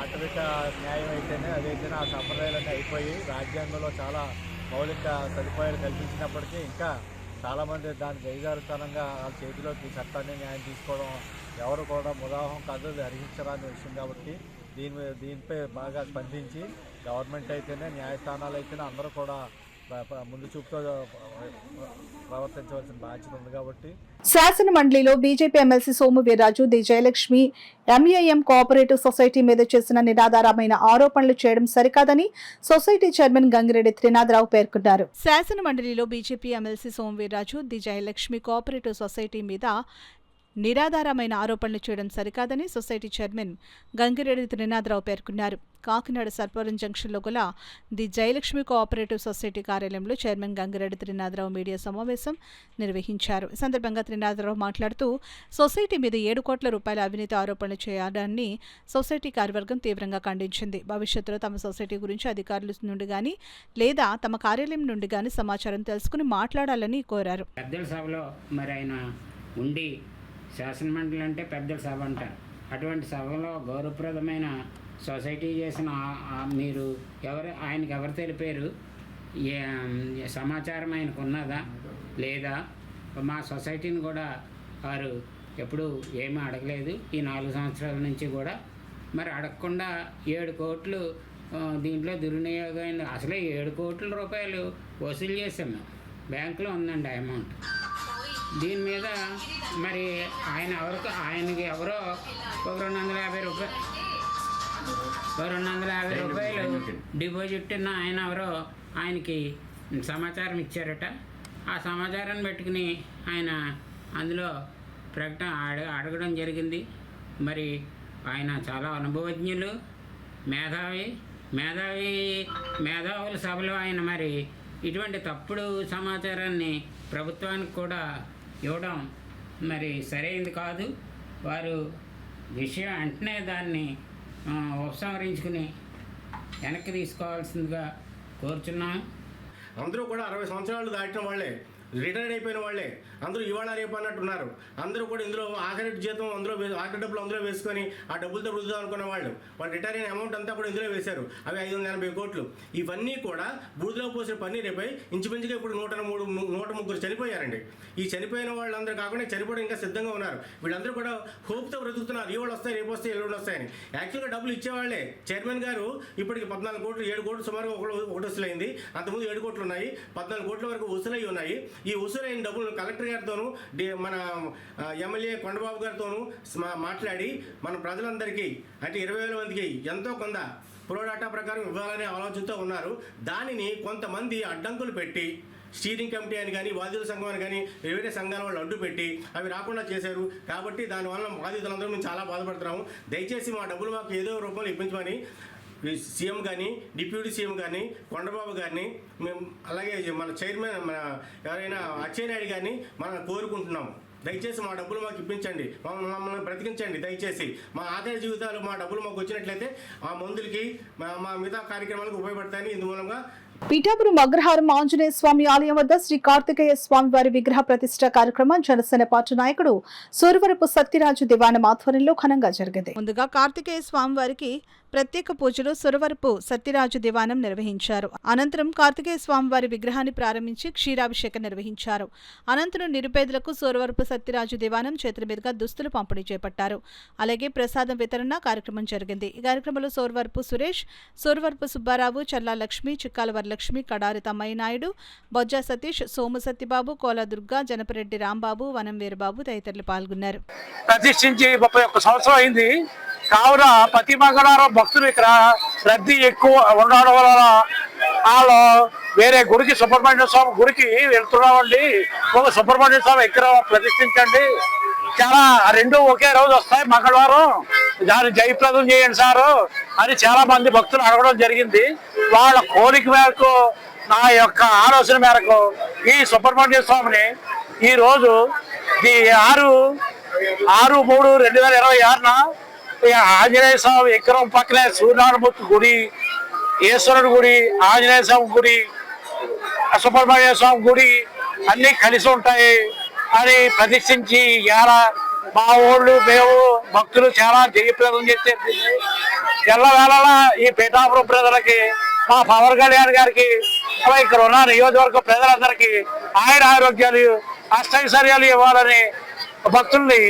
ఆటవిక న్యాయం అయితేనే అదైతేనే ఆ సంప్రదాయాలన్నీ అయిపోయి రాజ్యాంగంలో చాలా మౌలిక సదుపాయాలు కల్పించినప్పటికీ ఇంకా చాలామంది దాన్ని జయజారుతనంగా వాళ్ళ చేతిలోకి చట్టాన్ని న్యాయం తీసుకోవడం ఎవరు కూడా ముదాహం కాదు, అది అర్హించరాని విషయం. కాబట్టి దీనిపై బాగా స్పందించి గవర్నమెంట్ అయితేనే న్యాయస్థానాలు అయితేనే అందరూ కూడా ముందు చూపుతో ప్రవర్తించవలసిన బాధ్యత ఉంది కాబట్టి శాసన మండలిలో BJP MLC Somu Veerraju, the Jayalakshmi MAM cooperative society మీద చేసిన నిరాధారమైన ఆరోపణలు చేయడం సరికాదని సొసైటీ చైర్మన్ గంగిరెడ్డి త్రినాథరావు పేర్కొన్నారు. శాసన మండలిలో BJP MLC Somu Veerraju, the Jayalakshmi cooperative society మీద నిరాధారమైన ఆరోపణలు చేయడం సరికాదని సొసైటీ చైర్మన్ గంగిరెడ్డి త్రినాథరావు పేర్కొన్నారు. కాకినాడ సర్పవరం జంక్షన్లో గల ది జయలక్ష్మి కోఆపరేటివ్ సొసైటీ కార్యాలయంలో చైర్మన్ గంగిరెడ్డి త్రినాథరావు మీడియా సమావేశం నిర్వహించారు. ఈ సందర్భంగా త్రినాథరావు మాట్లాడుతూ సొసైటీ మీద 7 కోట్ల రూపాయల అవినీతి ఆరోపణలు చేయడాన్ని సొసైటీ కార్యవర్గం తీవ్రంగా ఖండించింది. భవిష్యత్తులో తమ సొసైటీ గురించి అధికారుల నుండి గానీ లేదా తమ కార్యాలయం నుండి గానీ సమాచారం తెలుసుకుని మాట్లాడాలని కోరారు. పెద్దల సభలో మరి ఆయన ఉండి శాసనమండలి అంటే పెద్దల సభ అంటారు. అటువంటి సభలో గౌరవప్రదమైన సొసైటీ చేసిన మీరు ఆయనకి ఎవరు తెలిపారు? సమాచారం ఆయనకు ఉన్నదా లేదా? మా సొసైటీని కూడా వారు ఎప్పుడు ఏమీ అడగలేదు. ఈ 4 సంవత్సరాల నుంచి కూడా మరి అడగకుండా 7 కోట్లు దీంట్లో దుర్వినియోగం. అసలే 7 కోట్ల రూపాయలు వసూలు చేసాం మేము. బ్యాంకులో ఉందండి ఆ అమౌంట్. దీని మీద మరి ఆయనకి ఎవరో 250 రూపాయలు డిపాజిట్ ఉన్న ఆయన ఎవరో ఆయనకి సమాచారం ఇచ్చారట. ఆ సమాచారాన్ని పెట్టుకుని ఆయన అందులో ప్రకటన అడగడం జరిగింది. మరి ఆయన చాలా అనుభవజ్ఞులు, మేధావుల సభలో ఆయన మరి ఇటువంటి తప్పుడు సమాచారాన్ని ప్రభుత్వానికి కూడా ఇవ్వడం మరి సరైనది కాదు. వారు విషయం వెంటనే దాన్ని ఉపసంహరించుకుని వెనక్కి తీసుకోవాల్సిందిగా కోరుచున్నాం. అందరూ కూడా 60 సంవత్సరాలు దాటిన వాళ్ళే, రిటైర్డ్ అయిపోయిన వాళ్ళే. అందరూ ఇవాళ రేపు అన్నట్టు ఉన్నారు. అందరూ కూడా ఇందులో ఆఖరి జీతం ఆఖరి డబ్బులు అందులో వేసుకొని ఆ డబ్బులతో వృద్ధాం అనుకున్న వాళ్ళు రిటైర్ అయిన అమౌంట్ అంతా కూడా ఇందులో వేశారు. అవి 580 కోట్లు. ఇవన్నీ కూడా బూడిలో పోసిన పన్నీరేపై ఇంచుమించుగా ఇప్పుడు 103 చనిపోయారండి. ఈ చనిపోయిన వాళ్ళందరూ కాకుండా చనిపోవడం ఇంకా సిద్ధంగా ఉన్నారు. వీళ్ళందరూ కూడా హోప్తో బ్రతుకుతున్నారు. ఇవాళ వస్తాయి, రేపు వస్తాయి, ఎల్లుండి వస్తాయని. యాక్చువల్గా డబ్బులు ఇచ్చేవాళ్ళే. చైర్మన్ గారు ఇప్పటికి 14 కోట్లు 7 కోట్లు సుమారుగా ఒకటి వసూలైంది. అంతకుముందు 7 కోట్లు ఉన్నాయి, 14 కోట్ల వరకు వసూలై ఉన్నాయి. ఈ వసూలైన డబ్బులు కలెక్టర్ గారితోనూ మన ఎమ్మెల్యే కొండబాబు గారితోనూ మాట్లాడి మన ప్రజలందరికీ అంటే 20,000 మందికి ఎంతో కొంత ప్రోడాటా ప్రకారం ఇవ్వాలనే ఆలోచనతో ఉన్నారు. దానిని కొంతమంది అడ్డంకులు పెట్టి స్టీరింగ్ కమిటీ అని కానీ బాధితుల సంఘం అని కానీ వేరే సంఘాల వాళ్ళు అడ్డు పెట్టి అవి రాకుండా చేశారు. కాబట్టి దానివల్ల బాధితులందరూ మేము చాలా బాధపడుతున్నాము. దయచేసి మా డబ్బులు మాకు ఏదో రూపంలో ఇప్పించమని సీఎం కానీ డిప్యూటీ సీఎం కానీ కొండబాబు గారిని మేము అలాగే మన చైర్మన్ మన ఎవరైనా అచ్చెన్నాయుడు గారిని మనం కోరుకుంటున్నాము. దయచేసి మా డబ్బులు మాకు ఇప్పించండి, మమ్మల్ని బ్రతికించండి. దయచేసి మా ఆఖరి జీవితాలు మా డబ్బులు మాకు వచ్చినట్లయితే ఆ మందులకి మా మిగతా కార్యక్రమాలకు ఉపయోగపడతాయని ఇందుమూలంగా పీఠాపురం అగ్రహారం ఆంజనేయ స్వామి ఆలయం వద్ద శ్రీ కార్తికేయ స్వామి వారి విగ్రహ ప్రతిష్ట కార్యక్రమం జనసేన పార్టీ నాయకుడు సూరవరపు సత్యరాజు దివానం ఆధ్వర్యంలో ఘనంగా జరిగింది. ముందుగా కార్తికేయ స్వామి వారికి ప్రత్యేక పూజలు సురవరపు సత్యరాజు దివానం నిర్వహించారు. అనంతరం కార్తికేయ స్వామి వారి విగ్రహాన్ని ప్రారంభించి క్షీరాభిషేకం నిర్వహించారు. అనంతరం నిరుపేదలకు సురవరపు సత్యరాజు దివానం చేతుల మీదుగా దుస్తులు పంపిణీ చేపట్టారు. అలాగే ప్రసాదం వితరణ కార్యక్రమం జరిగింది. ఈ కార్యక్రమంలో సోరవరపు సురేష్, సోరవరపు సుబ్బారావు, చల్లా లక్ష్మి, చిక్కాల వరలక్ష్మి, కడారి తమ్మయ్య నాయుడు, బొజ్జా సతీష్, సోము సత్యబాబు, కోల దుర్గా, జనపరెడ్డి రాంబాబు, వనం వీరబాబు తదితరులు పాల్గొన్నారు. ప్రతిష్ఠించి 31 సంవత్సరం అయింది. కావున ప్రతి మంగళవారం భక్తులు ఇక్కడ రద్దీ ఎక్కువ ఉండడం వలన వాళ్ళు వేరే గుడికి సుబ్రహ్మణ్య స్వామి గుడికి వెళ్తున్నామండి. ఒక సుబ్రహ్మణ్య స్వామి ఇక్కడ ప్రతిష్ఠించండి, చాలా 2 ఒకే రోజు వస్తాయి మంగళవారం, దాన్ని జయప్రదం చేయండి సారు అని చాలా మంది భక్తులు అడగడం జరిగింది. వాళ్ళ కోరిక మేరకు నా యొక్క ఆలోచన మేరకు ఈ సుబ్రహ్మణ్య స్వామిని ఈరోజు 6/3/2026 ఆంజనేయ స్వామి విగ్రహం పక్కనే సూర్యనారాయణమూర్తి గుడి, ఈశ్వరుడు గుడి, ఆంజనేయ స్వామి గుడి, సుబ్రహ్మణ్య స్వామి గుడి అన్నీ కలిసి ఉంటాయి అని ప్రతిష్ఠించి మా ఊళ్ళు మేము భక్తులు చాలా జయప్రదం చేసేది. ఎల్లవేళలా ఈ పీఠాపురం ప్రజలకి మా పవన్ కళ్యాణ్ గారికి ఇక్కడ ఉన్న నియోజకవర్గ ప్రజలందరికీ ఆరోగ్యాలు అష్టైశ్వర్యాలు ఇవ్వాలని భక్తుల్ని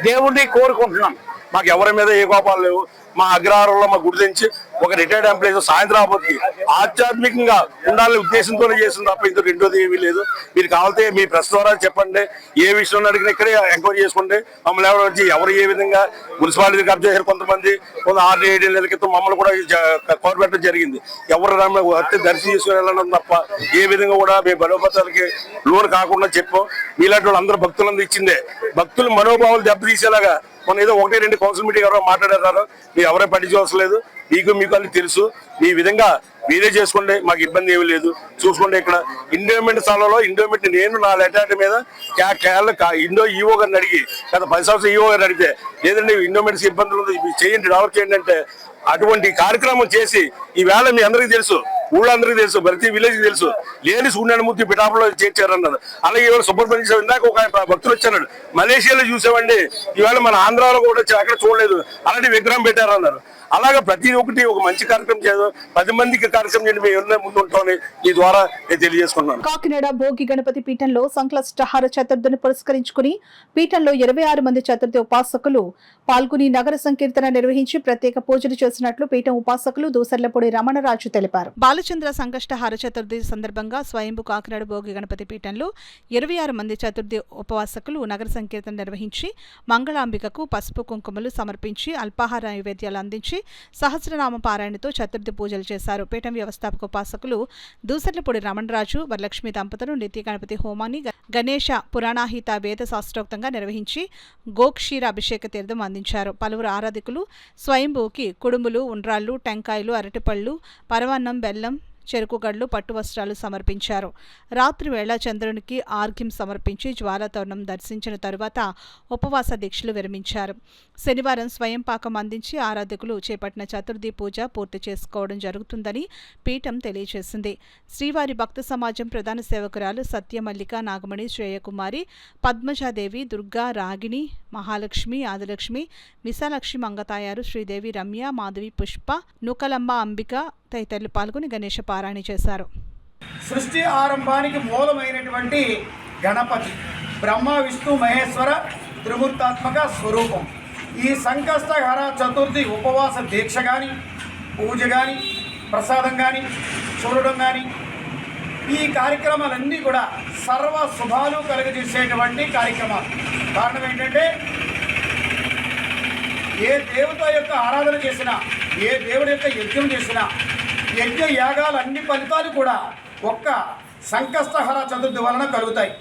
దేవుణ్ణి కోరుకుంటున్నాం. మాకు ఎవరి మీద ఏ కోపాలు లేవు. మా అగ్రహారంలో మా గుడి నుంచి ఒక రిటైర్డ్ ఎంప్లాయీస్ సాయంత్రాబాద్కి ఆధ్యాత్మికంగా ఉండాలనే ఉద్దేశంతోనే చేస్తుంది తప్ప ఇందులో రెండోది ఏమీ లేదు. మీరు కావాలంటే మీ ప్రెస్ ద్వారా చెప్పండి, ఏ విషయంలో అడిగినా ఇక్కడే ఎంక్వైరీ చేసుకోండి. మమ్మల్ని ఎవరు ఏ విధంగా మున్సిపాలిటీ కబ్జా చేశారు, కొంతమంది 6-7 నెలల క్రితం మమ్మల్ని కూడా కోరబెట్టడం జరిగింది. ఎవరు దర్శనం చేసుకుని వెళ్ళడం తప్ప ఏ విధంగా కూడా మీ బలోపతాలకి లోన్ కాకుండా చెప్పాం. మీలాంటి వాళ్ళు అందరూ భక్తులందరూ ఇచ్చిందే. భక్తుల మనోభావాలు దెబ్బతీసేలాగా మన ఏదో 1-2 కౌన్సిల్ మీటింగ్ ఎవరో మాట్లాడారు, మీరు ఎవరో పట్టించుకోవాల్సిన లేదు. మీకు అన్ని తెలుసు. మీ విధంగా మీరే చేసుకోండి, మాకు ఇబ్బంది ఏమీ లేదు. చూసుకోండి, ఇక్కడ ఇండోమెంట్ స్థలంలో ఇండోమెంట్ నేను నా లెటర్ మీద ఇండో ఈఓ గారిని అడిగి గత 10 సంవత్సరాలు ఈఓ గారిని అడిగితే లేదండి ఇండోమెంట్స్ ఇబ్బందులు చేయండి, డెవలప్ చేయండి అంటే అటువంటి కార్యక్రమం చేసి ఈవేళ మీ అందరికీ తెలుసు, ఊళ్ళందరికీ తెలుసు, ప్రతి విలేజ్ తెలుసు, లేని సూర్యనారాయణమూర్తి పిఠాపులో చేర్చారన్నారు. అలాగే ఇవాళ సుబ్రహ్మణ్య స్వామి ఇందాక ఒక భక్తులు వచ్చారు, మలేషియాలో చూసామండి, ఈవేళ మన ఆంధ్రాలో కూడా అక్కడ చూడలేదు, అలాంటి విగ్రహం పెట్టారన్నారు. అలాగే ప్రతి ఒక్కటి ఒక మంచి కార్యక్రమం చేద్దాం, 10 మందికి కార్యక్రమం చేయండి, మేము ఎవరైనా ముందు ఉంటామని ఈ ద్వారా నేను తెలియజేసుకున్నాను. కాకినాడ భోగి గణపతి పీఠంలో సంకష్టహార చతుర్థిని పురస్కరించుకుని పీఠంలో 26 మంది చతుర్థి ఉపాసకులు పాల్గొని నగర సంకీర్తన నిర్వహించి ప్రత్యేక పూజలు చేసినట్లు పీఠం ఉపాసకులు దూసర్లపూడి రమణరాజు తెలిపారు. బాలచంద్ర సంకష్టహార చతుర్థి సందర్భంగా స్వయంభూ కాకినాడ భోగి గణపతి పీఠంలో 26 మంది చతుర్థి ఉపవాసకులు నగర సంకీర్తన నిర్వహించి మంగళాంబికకు పసుపు కుంకుమలు సమర్పించి అల్పాహార నైవేద్యాలు అందించి సహస్రనామ పారాయణతో చతుర్థి పూజలు చేశారు. పీఠం వ్యవస్థాపక ఉపాసకులు దూసర్లపూడి రమణరాజు వరలక్ష్మి దంపతులు నిత్య గణపతి హోమాన్ని గణేష పురాణాహిత వేద శాస్త్రోక్తంగా నిర్వహించి గోక్షీర అభిషేక తీర్థం అందించారు. పలువురు ఆరాధికులు స్వయంభూకి కుడుములు, ఉండ్రాళ్లు, టెంకాయలు, అరటిపళ్ళు, పరమాన్నం, బెల్లం, చెరుకుగడ్లు, పట్టు వస్త్రాలు సమర్పించారు. రాత్రి వేళ చంద్రునికి ఆర్ఘ్యం సమర్పించి జ్వాలతోరణం దర్శించిన తరువాత ఉపవాస దీక్షలు విరమించారు. శనివారం స్వయం పాకం అందించి ఆరాధకులు చేపట్టిన చతుర్థి పూజ పూర్తి చేసుకోవడం జరుగుతుందని పీఠం తెలియజేసింది. శ్రీవారి భక్త సమాజం ప్రధాన సేవకురాలు సత్యమల్లిక, నాగమణి, శ్రేయకుమారి, పద్మజాదేవి, దుర్గా, రాగిణి, మహాలక్ష్మి, ఆదిలక్ష్మి, విశాలక్ష్మి, మంగతాయారు, శ్రీదేవి, రమ్య, మాధవి, పుష్ప, నూకలమ్మ, అంబిక తదితరులు పాల్గొని గణేష పారాయణ చేశారు. సృష్టి ఆరంభానికి మూలమైనటువంటి గణపతి బ్రహ్మ, విష్ణు, మహేశ్వర త్రిమూర్తాత్మక స్వరూపం. ఈ సంకష్టహర చతుర్థి ఉపవాస దీక్ష కానీ, పూజ కానీ, ప్రసాదం కానీ, చూడడం కానీ, ఈ కార్యక్రమాలన్నీ కూడా సర్వ శుభాలు కలుగజేసేటువంటి కార్యక్రమాలు. కారణం ఏంటంటే ఏ దేవత యొక్క ఆరాధన చేసినా, ఏ దేవుడి యొక్క యజ్ఞం చేసినా, యజ్ఞ యాగాలు అన్ని ఫలితాలు కూడా ఒక్క సంకష్టహర చతుర్థి వలన కలుగుతాయి.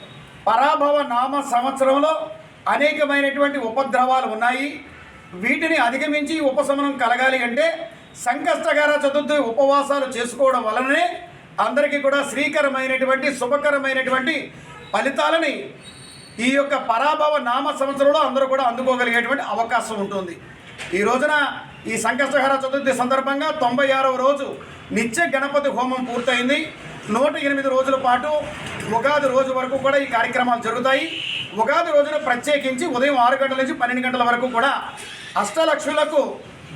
పరాభవ నామ సంవత్సరంలో అనేకమైనటువంటి ఉపద్రవాలు ఉన్నాయి. వీటిని అధిగమించి ఉపశమనం కలగాలి అంటే సంకష్టహర చతుర్థి ఉపవాసాలు చేసుకోవడం వలననే అందరికీ కూడా శ్రీకరమైనటువంటి శుభకరమైనటువంటి ఫలితాలని ఈ యొక్క పరాభవ నామ సంవత్సరంలో అందరూ కూడా అందుకోగలిగేటువంటి అవకాశం ఉంటుంది. ఈ రోజున ఈ సంకష్టహర చతుర్థి సందర్భంగా 96వ రోజు నిత్య గణపతి హోమం పూర్తయింది. 108 రోజుల పాటు ఉగాది రోజు వరకు కూడా ఈ కార్యక్రమాలు జరుగుతాయి. ఉగాది రోజున ప్రత్యేకించి ఉదయం 6 గంటల నుంచి 12 గంటల వరకు కూడా అష్టలక్ష్ములకు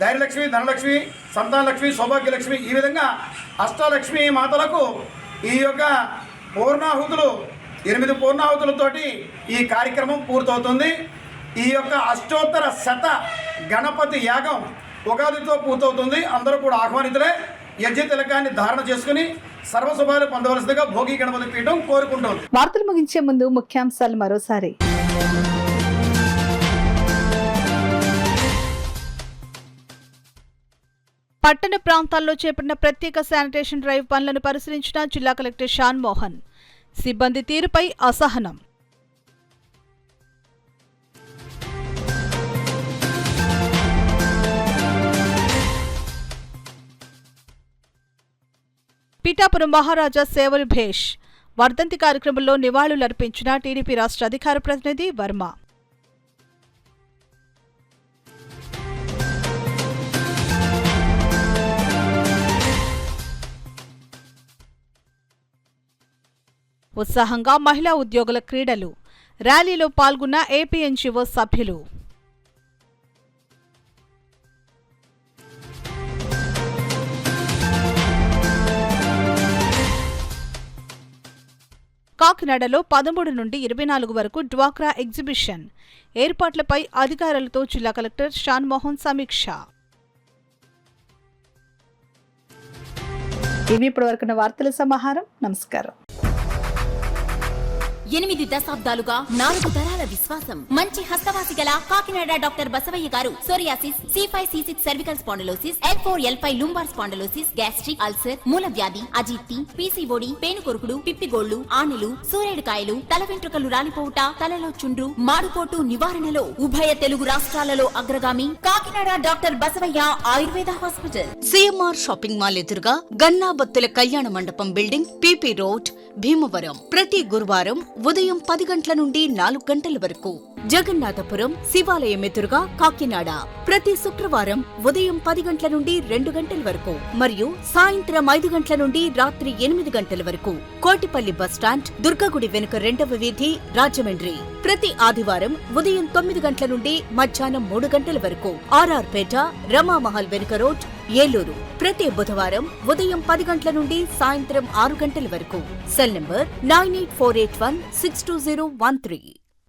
ధైర్యలక్ష్మి, ధనలక్ష్మి, సంతానలక్ష్మి, సౌభాగ్యలక్ష్మి, ఈ విధంగా అష్టలక్ష్మి మాతలకు ఈ యొక్క పూర్ణాహుతులు 8 పూర్ణాహుతులతోటి ఈ కార్యక్రమం పూర్తవుతుంది. ఈ యొక్క అష్టోత్తర శత గణపతి యాగం ఉగాదితో పూర్తవుతుంది. అందరూ కూడా ఆహ్వానితులే. యజ్ఞ తిలకాన్ని ధారణ చేసుకుని సర్వశుభాలు పొందవలసిందిగా భోగి గణపతి పీఠం కోరుకుంటోంది. వార్తలు ముగించే ముందు ముఖ్యాంశాలు మరోసారి. పట్టణ ప్రాంతాల్లో చేపట్టిన ప్రత్యేక శానిటేషన్ డ్రైవ్ పనులను పరిశీలించిన జిల్లా కలెక్టర్ షాన్ మోహన్. సిబ్బంది తీరుపై అసహనం. పిఠాపురం మహారాజా సేవలు భేష్ వర్ధంతి కార్యక్రమంలో నివాళులర్పించిన టీడీపీ రాష్ట్ర అధికార ప్రతినిధి వర్మ. ఉత్సాహంగా మహిళా ఉద్యోగుల క్రీడలు. ర్యాలీలో పాల్గొన్న ఏపీఎన్జీఓ సభ్యులు. కాకినాడలో 13 నుండి 24 వరకు డ్వాక్రా ఎగ్జిబిషన్ ఏర్పాట్లపై అధికారులతో జిల్లా కలెక్టర్ షాన్ మోహన్ సమీక్ష. ఇవి ఇప్పటివరకున్న వార్తల సమాహారం. నమస్కారం. 8 దశాబ్దాలుగా 4 తరాల విశ్వాసం. మంచి హస్తవాసి గల కాకినాడ డాక్టర్ బసవయ్య గారు psoriasis, C5, C6 cervical spondylosis, L4, L5 lumbar spondylosis, gastric ulcer, మూల వ్యాధి, అజీర్తి, PCOD, పేనుకొరుకుడు, పిప్పిగోళ్లు, ఆనెలు, సూరేడుకాయలు, తల వెంట్రుకలు రాలిపోవుట, తలలో చుండ్రు, మాడుకోటు నివారణలో ఉభయ తెలుగు రాష్ట్రాలలో అగ్రగామి Kakinada doctor Basavaiah Ayurveda hospital. CMR shopping mall ఎదురుగా గన్నాబత్తుల కళ్యాణ మండపం బిల్డింగ్, PP రోడ్, భీమవరం. ప్రతి గురువారం ఉదయం 10 గంటల నుండి 4 గంటల వరకు. జగన్నాథపురం శివాలయం ఎదురుగా కాకినాడ ప్రతి శుక్రవారం ఉదయం 10 గంటల నుండి 2 గంటల వరకు మరియు సాయంత్రం 5 గంటల నుండి రాత్రి 8 గంటల వరకు. కోటిపల్లి బస్టాండ్, దుర్గగుడి వెనుక 2వ వీధి, రాజమండ్రి ప్రతి ఆదివారం ఉదయం 9 గంటల నుండి మధ్యాహ్నం 3 గంటల వరకు. RR పేట, రమామహల్ వెనుక రోడ్, ఏలూరు ప్రతి బుధవారం ఉదయం 10 గంటల నుండి సాయంత్రం 6 గంటల వరకు. Cell number 9848162013.